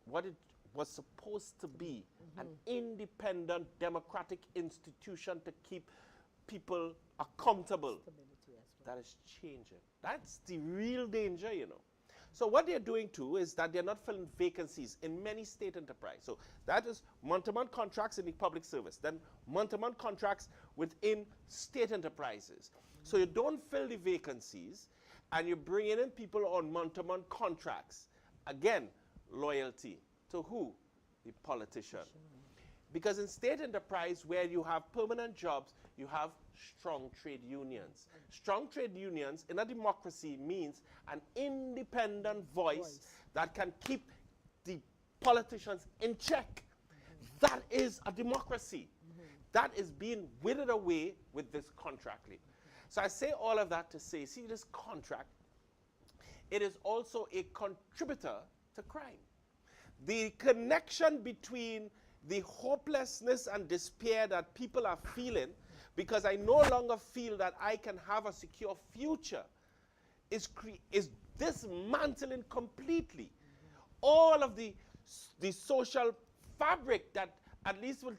what it was supposed to be, an independent democratic institution to keep people accountable. That is changing. That's the real danger, you know. So what they're doing too is that they're not filling vacancies in many state enterprise. So that is month-to-month contracts in the public service, then month-to-month contracts within state enterprises. So you don't fill the vacancies and you're bringing in people on month-to-month contracts. Again, loyalty. To who? The politician. Because in state enterprise where you have permanent jobs, you have strong trade unions. Strong trade unions in a democracy means an independent voice that can keep the politicians in check. That is a democracy. That is being withered away with this contract labor. So I say all of that to say, see this contract, it is also a contributor to crime. The connection between the hopelessness and despair that people are feeling because I no longer feel that I can have a secure future is dismantling completely all of the social fabric that at least will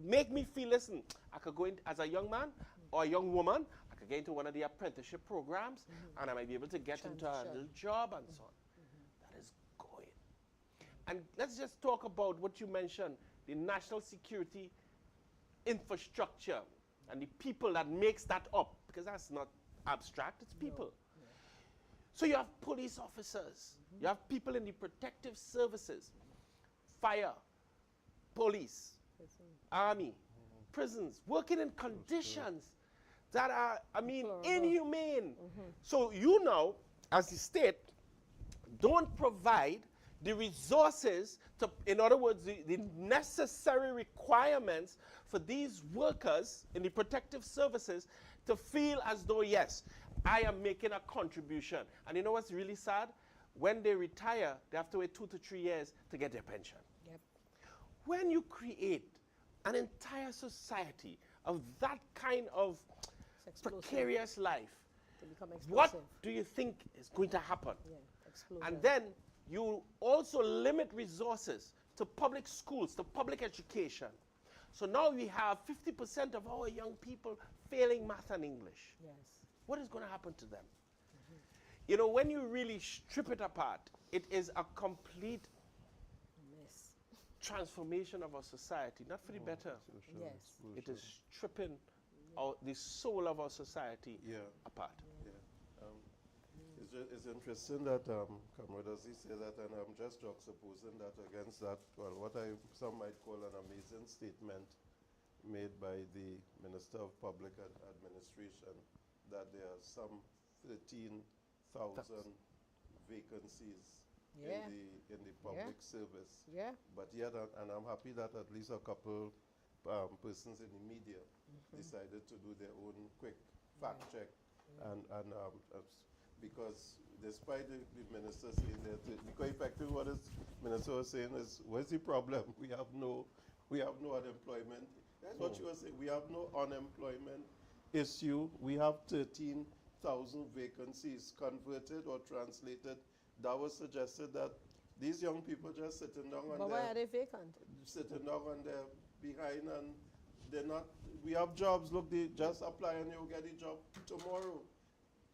make me feel, listen, I could go in as a young man or a young woman, I could get into one of the apprenticeship programs and I might be able to get into a little job and so on. That is going. And let's just talk about what you mentioned, the national security infrastructure and the people that makes that up, because that's not abstract, it's people. So you have police officers, you have people in the protective services, fire, police, army, prisons, working in conditions that are, I mean, inhumane. So you now, as the state, don't provide the resources to, in other words, the necessary requirements for these workers in the protective services to feel as though, yes, I am making a contribution. And you know what's really sad? When they retire, they have to wait 2 to 3 years to get their pension. Yep. When you create an entire society of that kind of precarious life, what do you think is going to happen? Yeah, and then you also limit resources to public schools, to public education. So now we have 50% of our young people failing math and English. Yes. What is going to happen to them? You know, when you really strip it apart, it is a complete Mess. transformation of our society, not for the better. Yes. It is stripping the soul of our society apart. It's interesting that Comrade Azzi said that, and I'm just juxtaposing that against that, well, what some might call an amazing statement made by the Minister of Public Administration, that there are some 13,000 vacancies in the public service. Yeah. But yet, and I'm happy that at least a couple persons in the media decided to do their own quick fact check, and because despite the minister saying that, because effectively what the minister was saying is, what's the problem? We have no unemployment. That's what she was saying. We have no unemployment issue. We have 13,000 vacancies converted or translated. That was suggested that these young people just sitting down on But why are they vacant? sitting down on their behind, and they're not. We have jobs. Look, they just apply and you'll get a job tomorrow.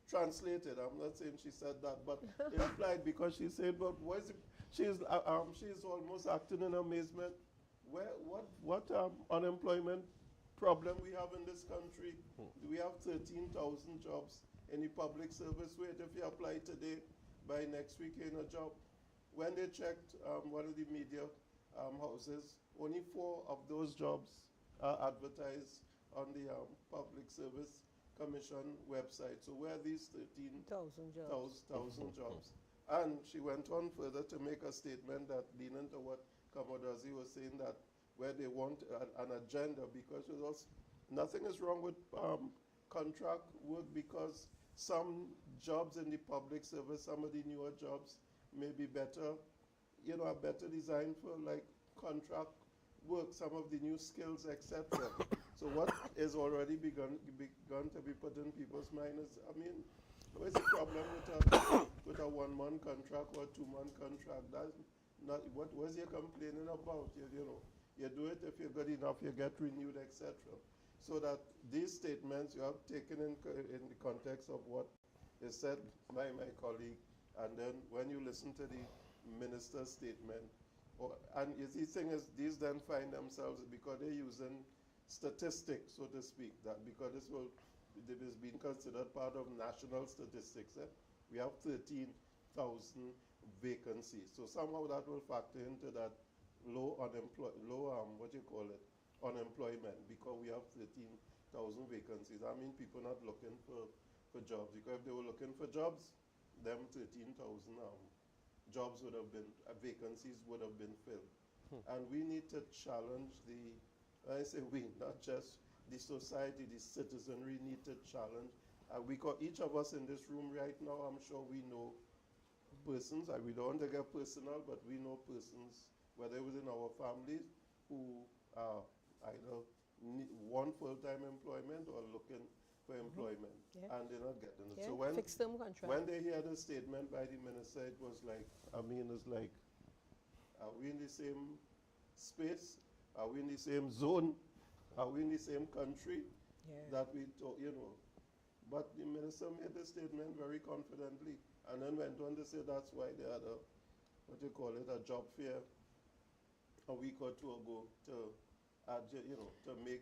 Translated. I'm not saying she said that, but implied, because she said, but what is it? She's almost acting in amazement. What unemployment problem we have in this country? We have 13,000 jobs in the public service. Wait, if you apply today, by next week you're in a job. When they checked one of the media houses, only 4 of those jobs are advertised on the Public Service Commission website. So where are these 13,000 jobs? And she went on further to make a statement that leaning to what Kamodazi was saying, that where they want an agenda, because nothing is wrong with contract work, because some jobs in the public service, some of the newer jobs may be better, are better designed for like contract work, some of the new skills, etc. So what is already begun to be put in people's minds is, I mean, what's the problem with a 1-month contract or a 2-month contract? That's not what was you complaining about? You do it if you're good enough, you get renewed, etc. So that these statements you have taken in the context of what is said by my colleague, and then when you listen to the minister's statement, and the thing is, these then find themselves, because they're using statistics, so to speak, that because this is being considered part of national statistics. We have 13,000 vacancies. So somehow that will factor into that unemployment, because we have 13,000 vacancies. I mean, people not looking for jobs, because if they were looking for jobs, them 13,000 jobs would have been, vacancies would have been filled. And we need to challenge I say we, not just the society, the citizenry need to challenge each of us in this room right now, I'm sure we know persons, and we don't want to get personal, but we know persons, whether within our families, who either want full-time employment or looking for employment, and they're not getting it. So when fixed term contract. when they hear the statement by the minister, it was like, I mean, it's like, are we in the same space? Are we in the same zone? Are we in the same country that we talk, you know? But the minister made the statement very confidently, and then went on to say that's why they had a, what you call it, a job fair a week or two ago to, you know, to make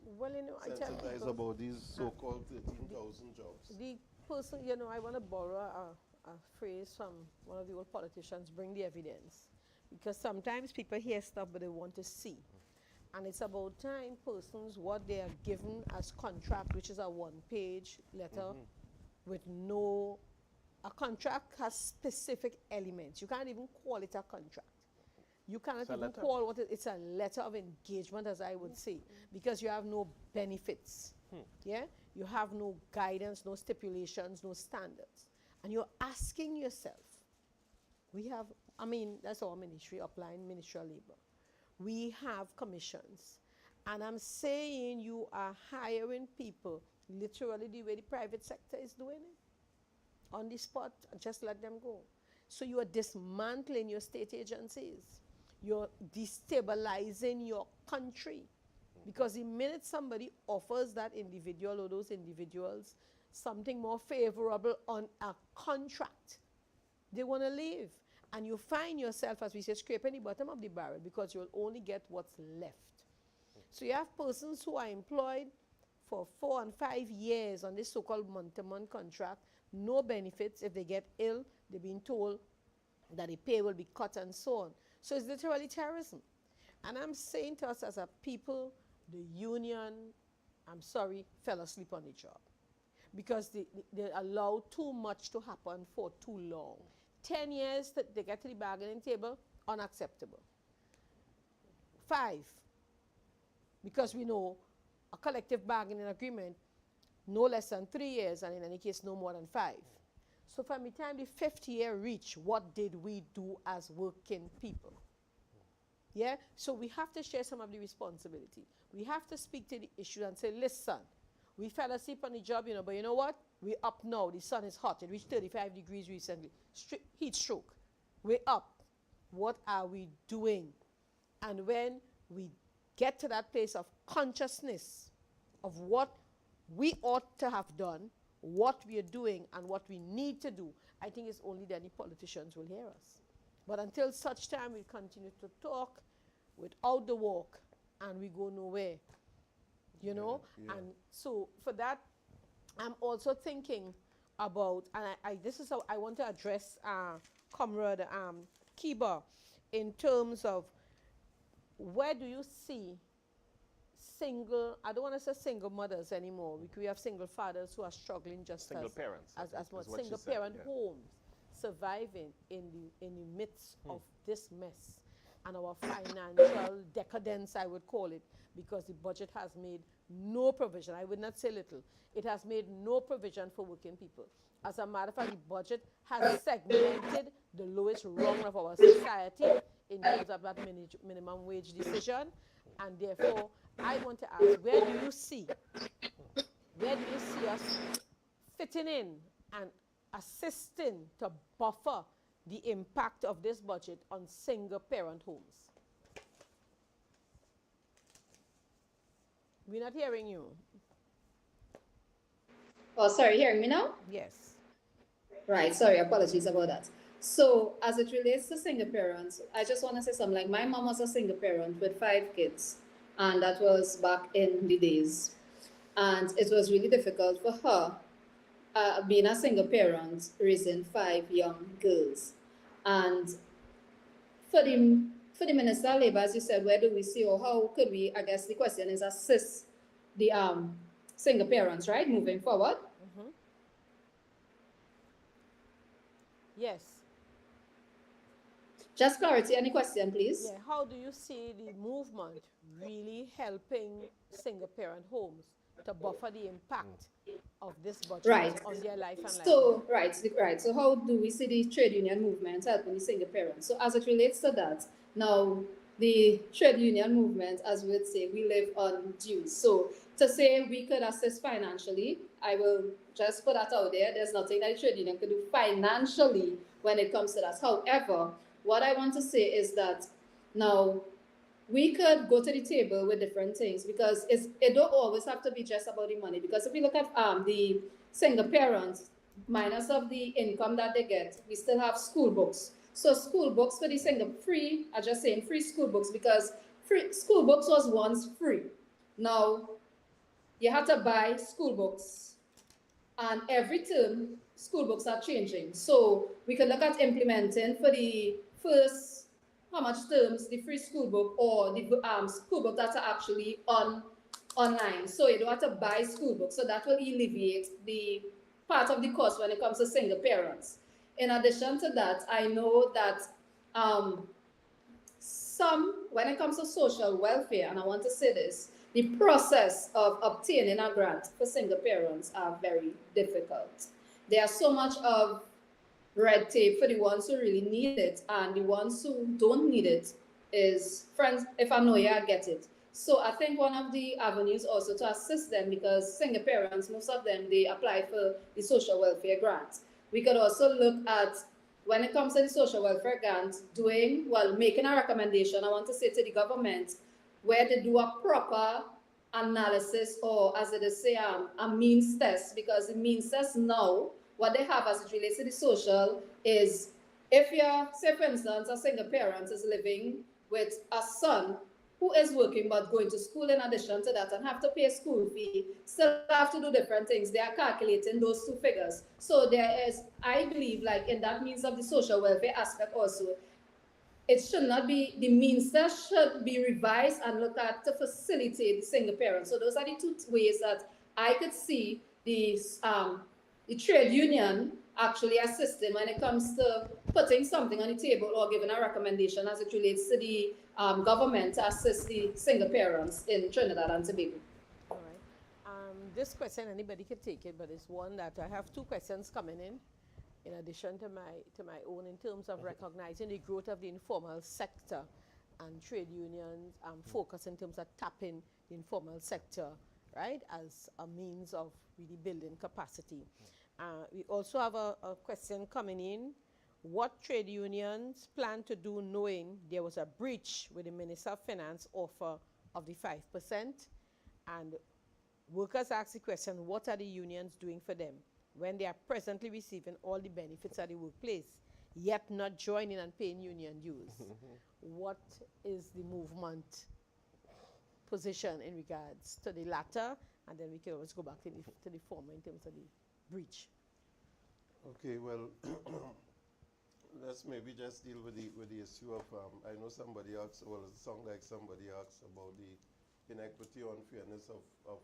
Well, you know, I tell sensitize people, about these so-called 13,000 jobs. the person, you know, I want to borrow a phrase from one of the old politicians, bring the evidence. Because sometimes people hear stuff, but they want to see. And it's about time persons, what they are given as contract, which is a one-page letter with no, a contract has specific elements. You can't even call it a contract. You cannot even call what it's a letter of engagement, as I would say, because you have no benefits. Yeah, you have no guidance, no stipulations, no standards, and you're asking yourself. We have, I mean, that's our ministry, applying Ministry of Labor. We have commissions, and I'm saying you are hiring people literally the way the private sector is doing it, on the spot, just let them go. So you are dismantling your state agencies. You're destabilizing your country. Because the minute somebody offers that individual or those individuals something more favorable on a contract, they want to leave. And you find yourself, as we say, scraping the bottom of the barrel because you'll only get what's left. So you have persons who are employed for 4 and 5 years on this so-called month-to-month contract, no benefits. If they get ill, they're being told that the pay will be cut and so on. So it's literally terrorism. And I'm saying to us as a people, the union, I'm sorry, fell asleep on the job. Because they allowed too much to happen for too long. 10 years that they get to the bargaining table, unacceptable. 5, because we know a collective bargaining agreement, no less than 3 years, and in any case, no more than 5. So from the time the 5th year reached, what did we do as working people? Yeah, so we have to share some of the responsibility. We have to speak to the issue and say, listen, we fell asleep on the job, you know, but you know what? We're up now. The sun is hot. It reached 35 degrees recently. Heat stroke. We're up. What are we doing? And when we get to that place of consciousness of what we ought to have done, what we are doing, and what we need to do, I think it's only then the politicians will hear us. But until such time, we continue to talk without the walk, and we go nowhere, you know? And so for that, I'm also thinking about, and this is how I want to address Comrade Kiba in terms of where do you see single, I don't want to say single mothers anymore, because we have single fathers who are struggling just single parents, as much single parent homes surviving in the midst of this mess and our financial decadence, I would call it, because the budget has made no provision. I would not say little. It has made no provision for working people. As a matter of fact, the budget has segmented the lowest rung of our society in terms of that minimum wage decision. And therefore, I want to ask, where do you see us fitting in and assisting to buffer the impact of this budget on single parent homes? We're not hearing you. Oh, sorry, hearing me now? Yes. Right, sorry, apologies about that. So, as it relates to single parents, I just want to say something. Like, my mom was a single parent with 5 kids, and that was back in the days. And it was really difficult for her, being a single parent, raising 5 young girls. And for the Minister of Labor, as you said, where do we see, or how could we, I guess the question is, assist the single parents, right, moving forward? Yes. Just clarity, any question, please? Yeah, how do you see the movement really helping single parent homes? to buffer the impact of this budget Right. on their life and So, livelihood. right. So how do we see the trade union movement helping the single parents? So as it relates to that, now the trade union movement, as we would say, we live on dues. So to say we could assist financially, I will just put that out there. There's nothing that the trade union could do financially when it comes to that. However, what I want to say is that now we could go to the table with different things because it don't always have to be just about the money. Because if we look at the single parents, minus of the income that they get, we still have school books. So school books for the single free, I just saying free school books because free school books was once free. Now you have to buy school books, and every term school books are changing. So we can look at implementing for the first how much terms the free school book or the school book that are actually online. So you don't have to buy school books. So that will alleviate the part of the cost when it comes to single parents. In addition to that, I know that when it comes to social welfare, and I want to say this, the process of obtaining a grant for single parents are very difficult. There's so much of red tape for the ones who really need it, and the ones who don't need it is friends. If I know you, I get it. So I think one of the avenues also to assist them, because single parents, most of them, they apply for the social welfare grant. We could also look at, when it comes to the social welfare grant, making a recommendation, I want to say to the government, where they do a proper analysis, or as it is say, a means test, because the means test now, what they have as it relates to the social is, if you're, say for instance, a single parent is living with a son who is working but going to school in addition to that and have to pay school fee, still have to do different things, they are calculating those two figures. So there is, I believe, like in that means of the social welfare aspect also, it should not be, the means that should be revised and looked at to facilitate the single parents. So those are the two ways that I could see the trade union actually assisting when it comes to putting something on the table or giving a recommendation as it relates to the government to assist the single parents in Trinidad and Tobago. All right. This question, anybody can take it, but it's one that I have two questions coming in addition to my own, in terms of recognizing the growth of the informal sector and trade unions focus in terms of tapping the informal sector, right, as a means of really building capacity. We also have a question coming in. What trade unions plan to do knowing there was a breach with the Minister of Finance offer of the 5%? And workers ask the question, what are the unions doing for them when they are presently receiving all the benefits at the workplace, yet not joining and paying union dues? What is the movement position in regards to the latter? And then we can always go back to the former in terms of the breach. Okay, well, let's maybe just deal with the issue of, I know somebody asked, well, it sounds like somebody asked about the inequity or unfairness of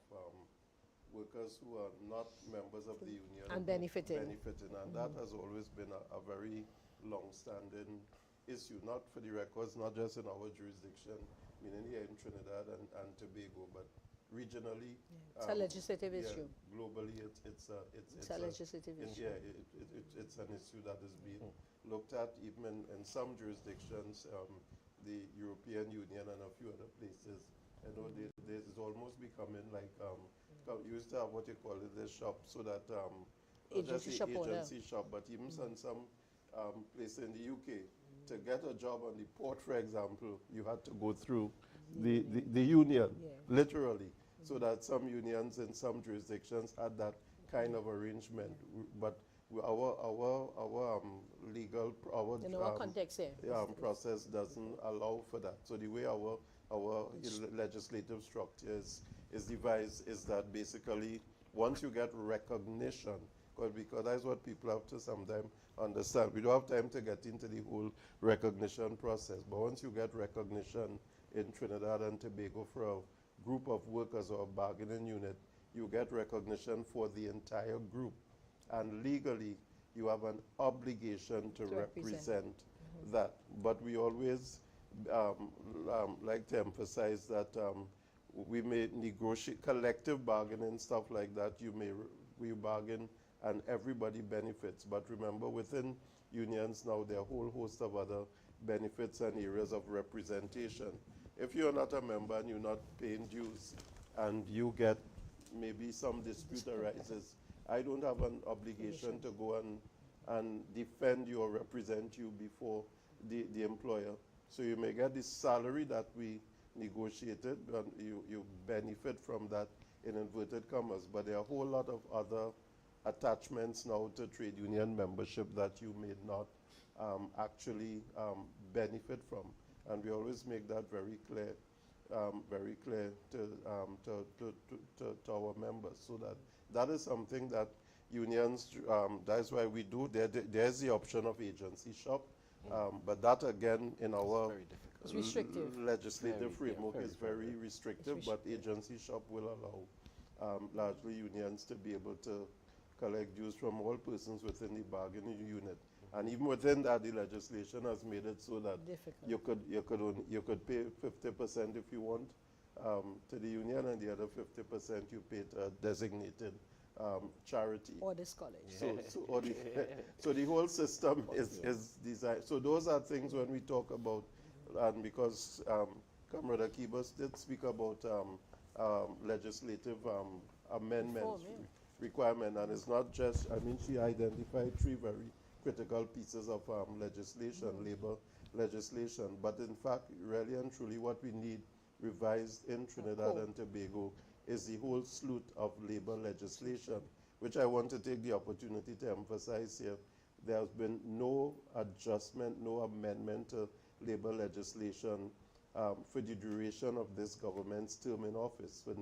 workers who are not members of the union. And benefiting. And that has always been a very long-standing issue, not for the records, not just in our jurisdiction, meaning here in Trinidad and Tobago, but regionally. It's a legislative issue. Globally, it's a legislative issue. Yeah, it's an issue that is being looked at even in some jurisdictions, the European Union and a few other places. I know it's almost becoming like, you used to have what you call it, the shop, so that, agency shop, but even some place in the UK, to get a job on the port, for example, you had to go through the union, literally. So that some unions in some jurisdictions had that kind of arrangement, but our legal, in our context here, process doesn't allow for that. So the way our legislative structure is devised is that basically once you get recognition, because that's what people have to sometimes understand. We don't have time to get into the whole recognition process, but once you get recognition in Trinidad and Tobago for a group of workers or a bargaining unit, you get recognition for the entire group. And legally, you have an obligation to represent that. But we always like to emphasize that we may negotiate collective bargaining, stuff like that. We bargain and everybody benefits. But remember, within unions now, there are a whole host of other benefits and areas of representation. If you're not a member and you're not paying dues and you get maybe some dispute arises, I don't have an obligation to go and defend you or represent you before the employer. So you may get this salary that we negotiated, and you benefit from that in inverted commas, but there are a whole lot of other attachments now to trade union membership that you may not actually benefit from. And we always make that very clear to our members, so that is something that unions, that's why we do. There's the option of agency shop, but that again in our legislative framework is very restrictive, but agency shop will allow largely unions to be able to collect dues from all persons within the bargaining unit. And even within that, the legislation has made it so that you could pay 50% if you want to the union, and the other 50% you pay to a designated charity. Or this college. So the whole system is designed. So those are things when we talk about, and because Comrade Akibas did speak about legislative amendments requirement, and it's not just, I mean, she identified 3 very critical pieces of legislation, labor legislation, but in fact, really and truly what we need revised in Trinidad and Tobago is the whole slew of labor legislation, which I want to take the opportunity to emphasize here. There has been no adjustment, no amendment to labor legislation for the duration of this government's term in office, for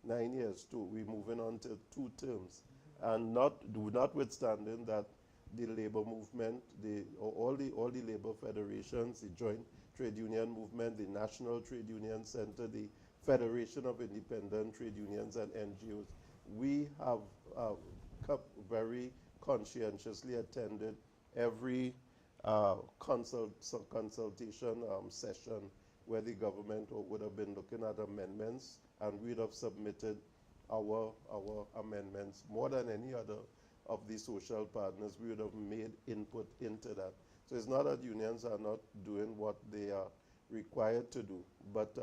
nine years. We're moving on to 2 terms. And notwithstanding that the labor movement, all the labor federations, the Joint Trade Union Movement, the National Trade Union Center, the Federation of Independent Trade Unions and NGOs, we have very conscientiously attended every consultation session where the government would have been looking at amendments, and we'd have submitted our amendments more than any other of the social partners. We would have made input into that. So it's not that unions are not doing what they are required to do, but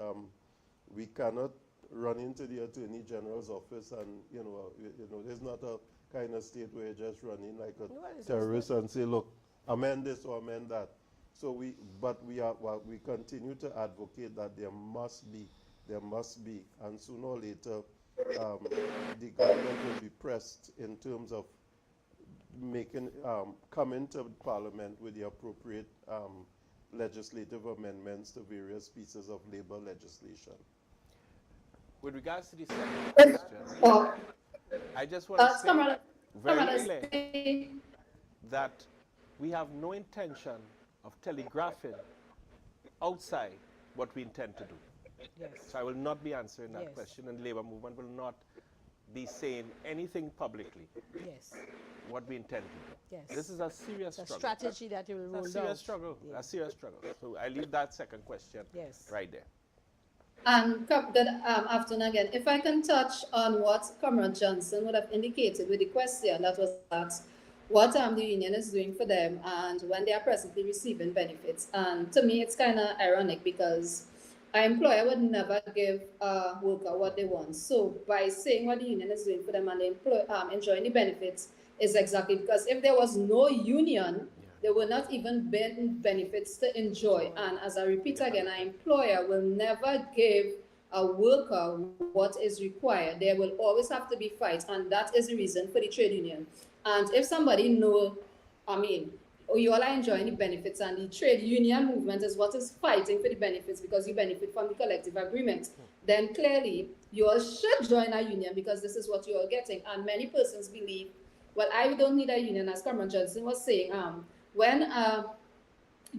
we cannot run into the Attorney General's office and, there's not a kind of state where you just run in like a terrorist and say, look, amend this or amend that. So we continue to advocate that there must be, and sooner or later, the government will be pressed in terms of coming to Parliament with the appropriate legislative amendments to various pieces of labor legislation. With regards to the second question, I just want to say very clear that we have no intention of telegraphing outside what we intend to do. Yes. So I will not be answering that question, and the labor movement will not be saying anything publicly. Yes. What we intend to do. Yes. This is a serious struggle. A strategy that you will roll out. A serious struggle. Yeah. A serious struggle. So I leave that second question right there. And good afternoon again. If I can touch on what Comrade Johnson would have indicated with the question that was asked, what the union is doing for them and when they are presently receiving benefits. And to me, it's kind of ironic because an employer would never give a worker what they want. So by saying what the union is doing for them and they enjoying the benefits is exactly because if there was no union, there will not even be benefits to enjoy. And as I repeat again, an employer will never give a worker what is required. There will always have to be fight, and that is the reason for the trade union. And if somebody know, you all are enjoying the benefits, and the trade union movement is what is fighting for the benefits because you benefit from the collective agreement, then clearly you all should join a union because this is what you are getting. And many persons believe, well, I don't need a union, as Comrade Johnson was saying, when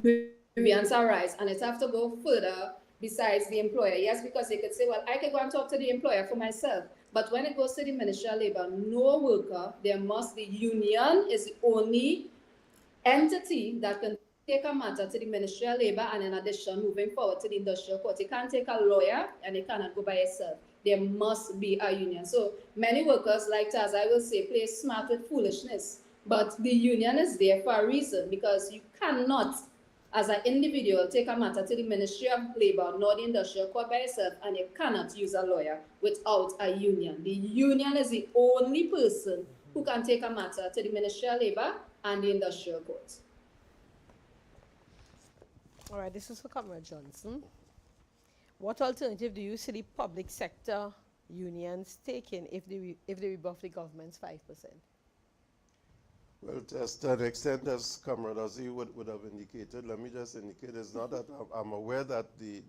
grievance arise and it have to go further besides the employer, yes, because they could say, well, I could go and talk to the employer for myself. But when it goes to the Ministry of Labor, no worker, there must be union is the only entity that can take a matter to the Ministry of Labor and in addition moving forward to the industrial court. You can't take a lawyer and it cannot go by itself. There must be a union. So many workers, like as I will say, play smart with foolishness. But the union is there for a reason, because you cannot, as an individual, take a matter to the Ministry of Labor nor the industrial court by itself, and you cannot use a lawyer without a union. The union is the only person who can take a matter to the Ministry of Labor and the industrial court. All right, this is for Comrade Johnson. What alternative do you see the public sector unions taking if they rebuff the government's 5%? Well, to an extent, as Comrade Ozzy would have indicated, let me just indicate, it's not that I'm aware that the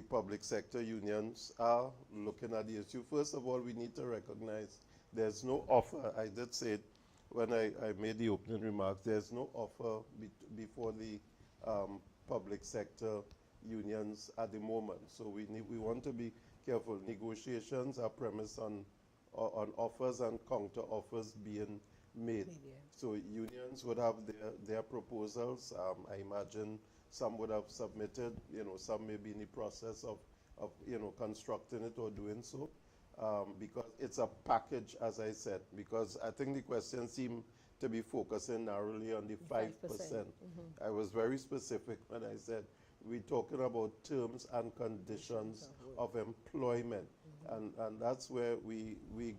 public sector unions are looking at the issue. First of all, we need to recognize there's no offer. I did say it when I made the opening remarks. There's no offer before the public sector unions at the moment. So we want to be careful. Negotiations are premised on offers and counter offers being made. So unions would have their proposals. I imagine some would have submitted, some may be in the process of constructing it or doing so, because it's a package, as I said, because I think the question seemed to be focusing narrowly on the 5%. I was very specific when I said we're talking about terms and conditions of employment. And that's where we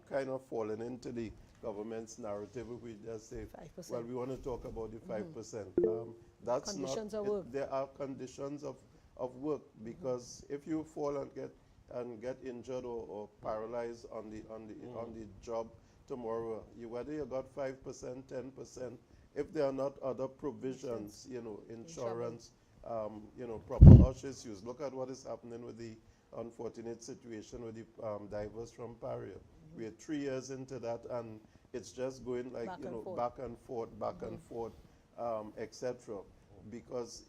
kind of fallen into the government's narrative. We just say, 5%. Well, we want to talk about the 5%. That's conditions not, of work. There are conditions of work, because if you fall and get injured or paralyzed on the job tomorrow, whether you got 5%, 10%, if there are not other provisions, insurance, proper OSH issues. Look at what is happening with the unfortunate situation with the divers from Paria. We are 3 years into that, and it's just going like, back and forth, etc. Because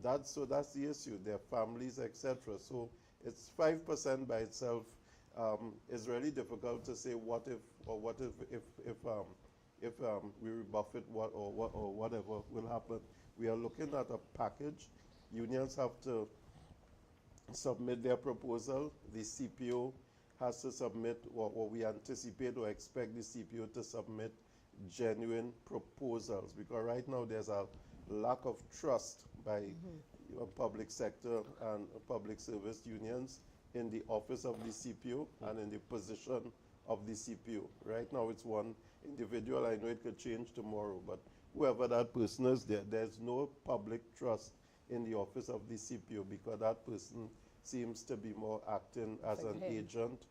that's the issue. Their families, etc. So it's 5% by itself. It's really difficult to say what if we rebuff it, or whatever will happen. We are looking at a package. Unions have to submit their proposal. The CPO has to submit, or we anticipate or expect the CPO to submit genuine proposals, because right now there's a lack of trust by public sector and public service unions in the office of the CPO and in the position of the CPO. Right now it's one individual. I know it could change tomorrow, but whoever that person is, there's no public trust in the office of the CPO, because that person seems to be more acting as an agent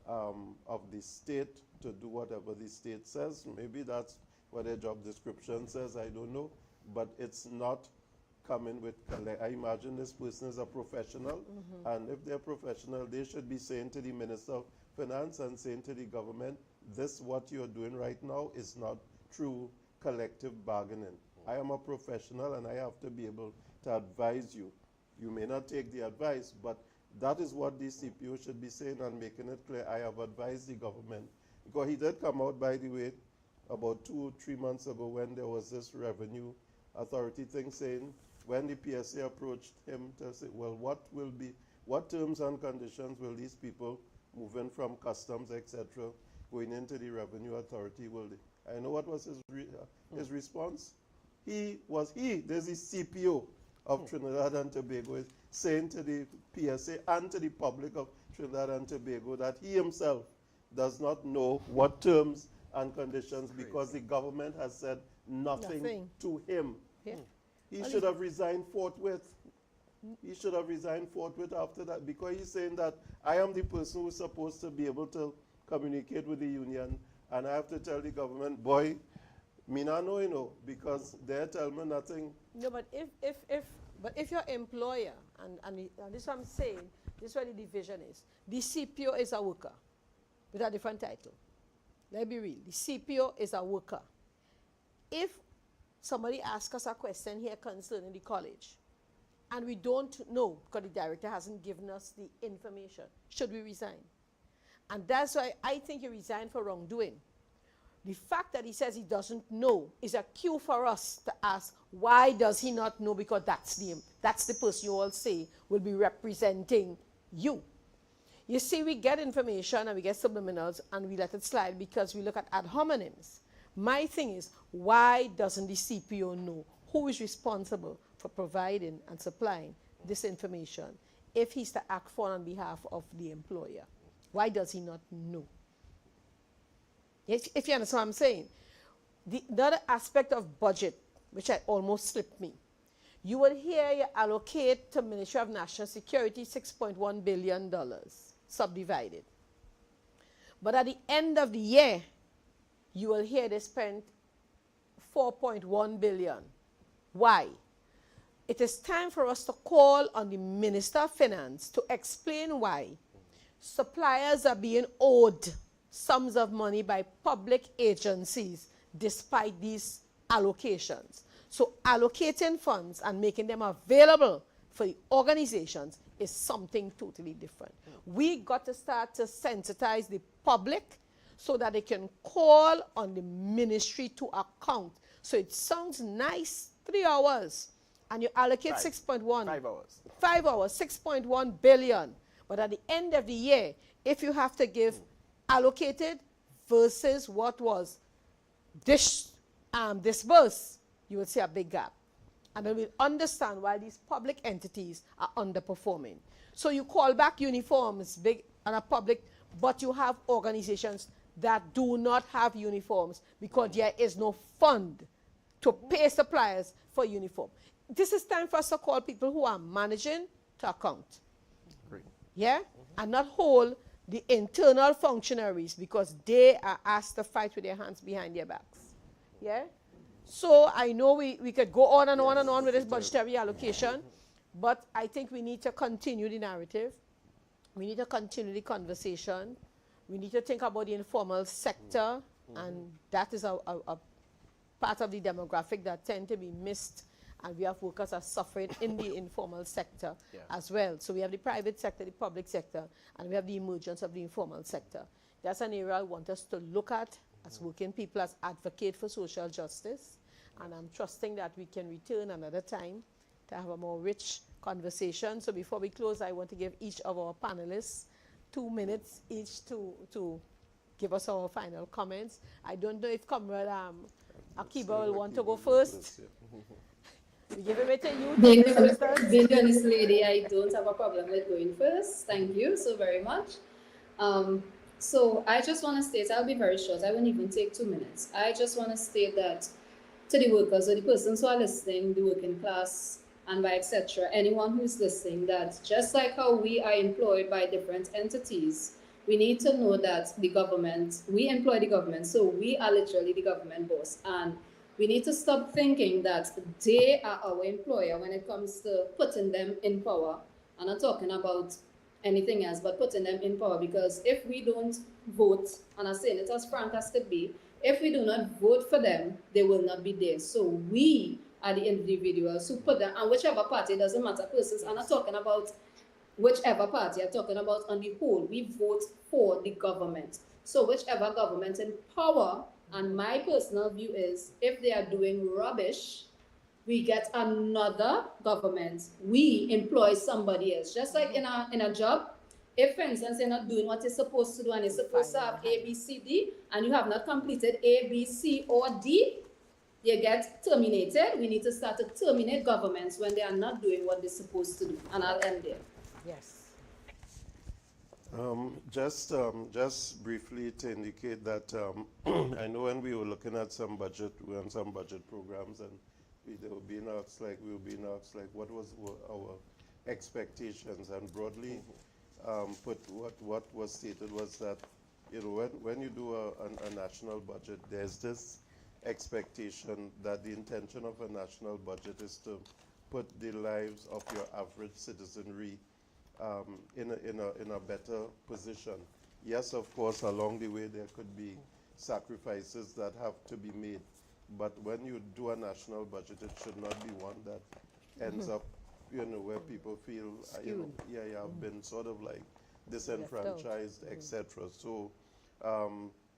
of the state to do whatever the state says. Maybe that's what their job description says, I don't know, but it's not coming with, I imagine this person is a professional, and if they're professional, they should be saying to the Minister of Finance and saying to the government, this, what you're doing right now, is not true collective bargaining. I am a professional and I have to be able to advise you. You may not take the advice, but that is what the CPO should be saying and making it clear. I have advised the government. Because he did come out, by the way, about 2 or 3 months ago when there was this revenue authority thing saying, when the PSA approached him to say, well, what terms and conditions will these people moving from customs, etc., going into the revenue authority, will they? I know what was his response. There's the CPO of Trinidad and Tobago, saying to the PSA and to the public of Trinidad and Tobago that he himself does not know what terms and conditions, because the government has said nothing to him. He should have resigned forthwith. He should have resigned forthwith after that, because he's saying that I am the person who's supposed to be able to communicate with the union, and I have to tell the government, boy, me not know, because they tell me nothing. No, but if your employer, and this is what I'm saying, this is where the division is. The CPO is a worker with a different title. Let's be real. The CPO is a worker. If somebody asks us a question here concerning the college, and we don't know because the director hasn't given us the information, should we resign? And that's why I think you resign for wrongdoing. The fact that he says he doesn't know is a cue for us to ask, why does he not know? Because that's the person you all say will be representing you. You see, we get information and we get subliminals and we let it slide because we look at ad hominems. My thing is, why doesn't the CPO know who is responsible for providing and supplying this information if he's to act for on behalf of the employer? Why does he not know? Yes, if you understand what I'm saying. The other aspect of budget, which I almost slipped me, you will hear you allocate to Ministry of National Security $6.1 billion, subdivided. But at the end of the year, you will hear they spent $4.1 billion. Why? It is time for us to call on the Minister of Finance to explain why suppliers are being owed sums of money by public agencies despite these allocations. So allocating funds and making them available for the organizations is something totally different. We got to start to sensitize the public so that they can call on the ministry to account. So it sounds nice, 3 hours, and you allocate 6.1. 5 hours. 5 hours, 6.1 billion. But at the end of the year, if you have to give allocated versus what was disbursed, you will see a big gap. And then we'll understand why these public entities are underperforming. So you call back uniforms, big and a public, but you have organizations that do not have uniforms because there is no fund to pay suppliers for uniform. This is time for us to call people who are managing to account. Great. Yeah? And not hold the internal functionaries because they are asked to fight with their hands behind their backs. Yeah? So I know we could go on and on and on with this budgetary allocation, but I think we need to continue the narrative. We need to continue the conversation. We need to think about the informal sector, and that is a part of the demographic that tend to be missed, and we have workers are suffering in the informal sector as well. So we have the private sector, the public sector, and we have the emergence of the informal sector. That's an area I want us to look at as working people, as advocate for social justice, and I'm trusting that we can return another time to have a more rich conversation. So before we close, I want to give each of our panelists 2 minutes each to give us our final comments. I don't know if Comrade Akiba will want to go first. We give it to you. Being honest, lady, I don't have a problem with going first. Thank you so very much. So I just want to state, I'll be very short. I won't even take 2 minutes. I just want to state that to the workers or the persons who are listening, the working class, and by etc., anyone who's listening, that just like how we are employed by different entities, we need to know that the government, we employ the government, so we are literally the government boss. And we need to stop thinking that they are our employer when it comes to putting them in power. I'm not talking about anything else, but putting them in power, because if we don't vote, and I'm saying it as frank as could be, if we do not vote for them, they will not be there. So we are the individuals who put them, and whichever party, it doesn't matter, persons, I'm not talking about whichever party, I'm talking about on the whole, we vote for the government. So whichever government in power, and my personal view is, if they are doing rubbish, we get another government. We employ somebody else. Just like in a job, if, for instance, you're not doing what you're supposed to do and you're supposed to have A, B, C, D, and you have not completed A, B, C, or D, you get terminated. We need to start to terminate governments when they are not doing what they're supposed to do. And I'll end there. Yes. Just briefly to indicate that I know when we were looking at some budget programs, and we were being asked like what was our expectations, and broadly put what was stated was that, you know, when you do a national budget, there's this expectation that the intention of a national budget is to put the lives of your average citizenry in a better position. Yes, of course, along the way there could be sacrifices that have to be made, but when you do a national budget, it should not be one that ends up, you know, where people feel, you know, you have been sort of like disenfranchised, etc. So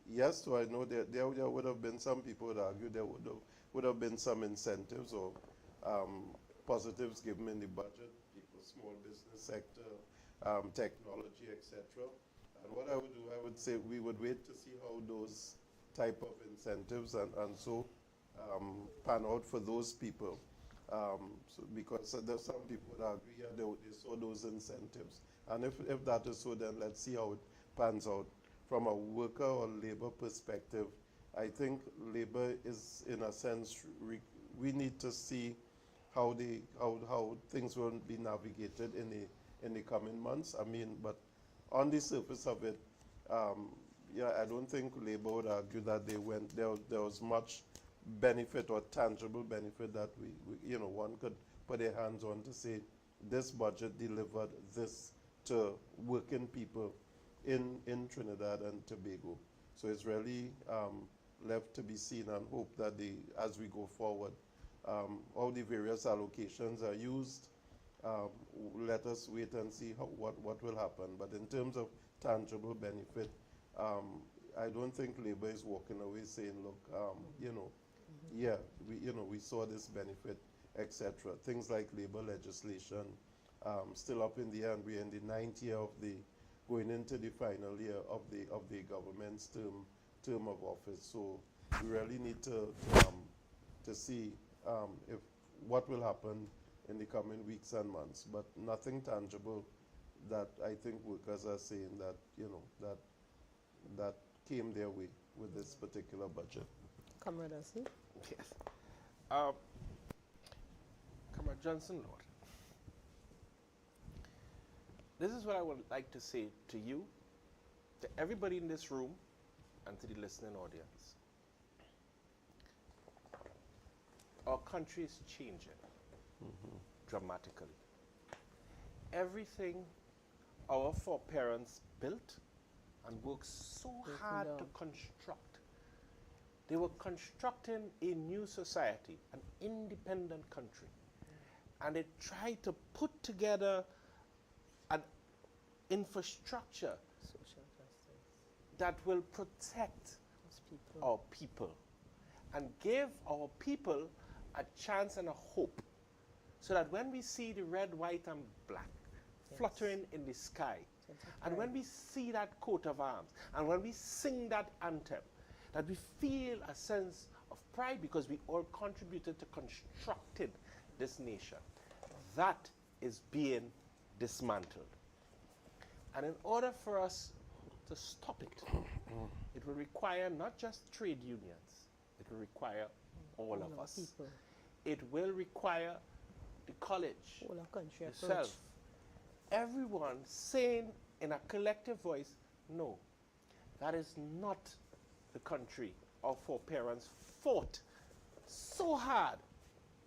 yes, so I know there would have been some people would argue there would have been some incentives or positives given in the budget, people, small business sector, technology, etc. And what I would do, I would say we would wait to see how those type of incentives and so pan out for those people. So because there's some people that agree, yeah, they saw those incentives. And if that is so, then let's see how it pans out. From a worker or labor perspective, I think labor is, in a sense, we need to see how things will be navigated in the coming months. I mean, but on the surface of it, yeah, I don't think labor would argue that there was much benefit or tangible benefit that we one could put their hands on to say this budget delivered this to working people in Trinidad and Tobago. So it's really left to be seen, and hope that as we go forward, all the various allocations are used. Let us wait and see what will happen. But in terms of tangible benefit, I don't think labor is walking away saying, look, yeah, we saw this benefit, etc. Things like labor legislation, still up in the air, and we're in the 9th year of going into the final year of the government's term of office. So we really need to see if what will happen in the coming weeks and months, but nothing tangible that I think workers are saying that that came their way with this particular budget. Comrade Asni? Yes. Comrade Johnson, Lord. This is what I would like to say to you, to everybody in this room, and to the listening audience. Our country is changing dramatically. Everything our foreparents built and worked so hard to construct. They were constructing a new society, an independent country. And they tried to put together an infrastructure that will protect our people and give our people a chance and a hope, so that when we see the red, white, and black fluttering in the sky, and when we see that coat of arms, and when we sing that anthem, that we feel a sense of pride because we all contributed to constructing this nation. That is being dismantled. And in order for us to stop it, it will require not just trade unions, it will require all of us. People. It will require the college, Whole of country yourself, approach. everyone saying in a collective voice, no, that is not the country our foreparents fought so hard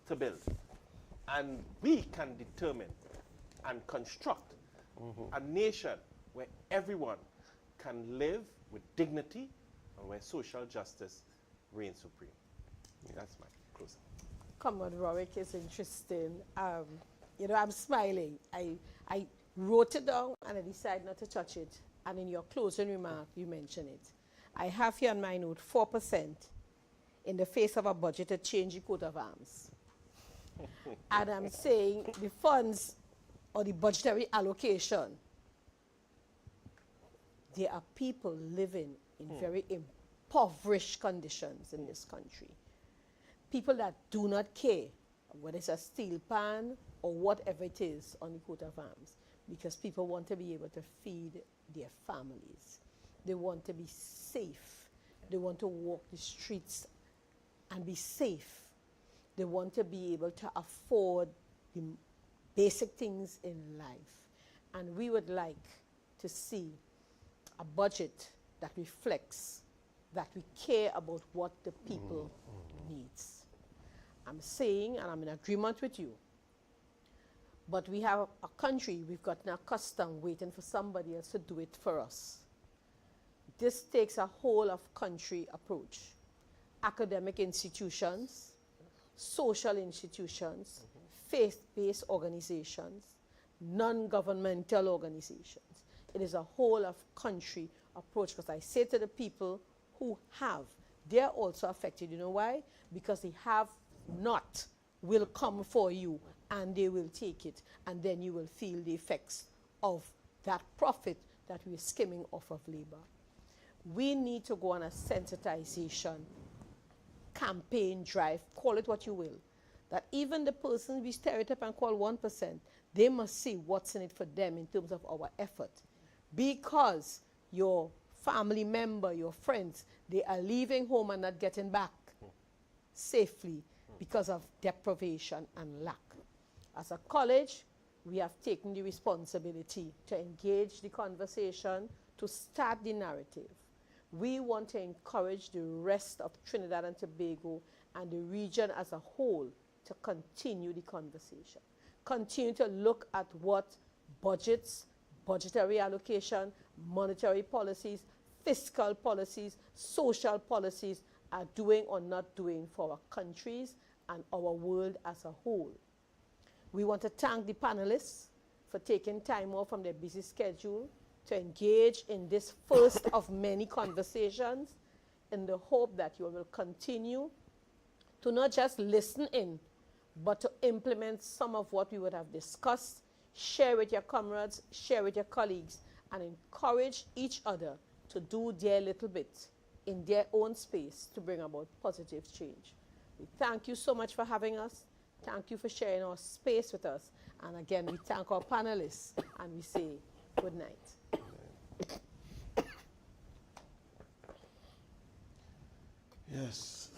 to build. And we can determine and construct a nation where everyone can live with dignity and where social justice reigns supreme. That's my closing. Comrade Warwick is interesting. I'm smiling. I wrote it down and I decided not to touch it. And in your closing remark, you mention it. I have here on my note 4% in the face of a budget to change the coat of arms. And I'm saying the funds or the budgetary allocation, there are people living in very impoverished conditions in this country. People that do not care whether it's a steel pan or whatever it is on the coat of arms, because people want to be able to feed their families. They want to be safe. They want to walk the streets and be safe. They want to be able to afford the basic things in life. And we would like to see a budget that reflects that we care about what the people needs. I'm saying, and I'm in agreement with you, but we have a country, we've gotten accustomed waiting for somebody else to do it for us. This takes a whole of country approach. Academic institutions, social institutions, faith-based organizations, non-governmental organizations. It is a whole of country approach, because I say to the people who have, they're also affected. You know why? Because the have not will come for you and they will take it, and then you will feel the effects of that profit that we're skimming off of labor. We need to go on a sensitization campaign drive, call it what you will, that even the person we stereotype and call 1%, they must see what's in it for them in terms of our effort. Because your family member, your friends, they are leaving home and not getting back safely because of deprivation and lack. As a college, we have taken the responsibility to engage the conversation, to start the narrative. We want to encourage the rest of Trinidad and Tobago and the region as a whole to continue the conversation. Continue to look at what budgets, budgetary allocation, monetary policies, fiscal policies, social policies are doing or not doing for our countries and our world as a whole. We want to thank the panelists for taking time off from their busy schedule to engage in this first of many conversations, in the hope that you will continue to not just listen in, but to implement some of what we would have discussed, share with your comrades, share with your colleagues, and encourage each other to do their little bit in their own space to bring about positive change. We thank you so much for having us. Thank you for sharing our space with us. And again, we thank our panelists and we say good night. Yes.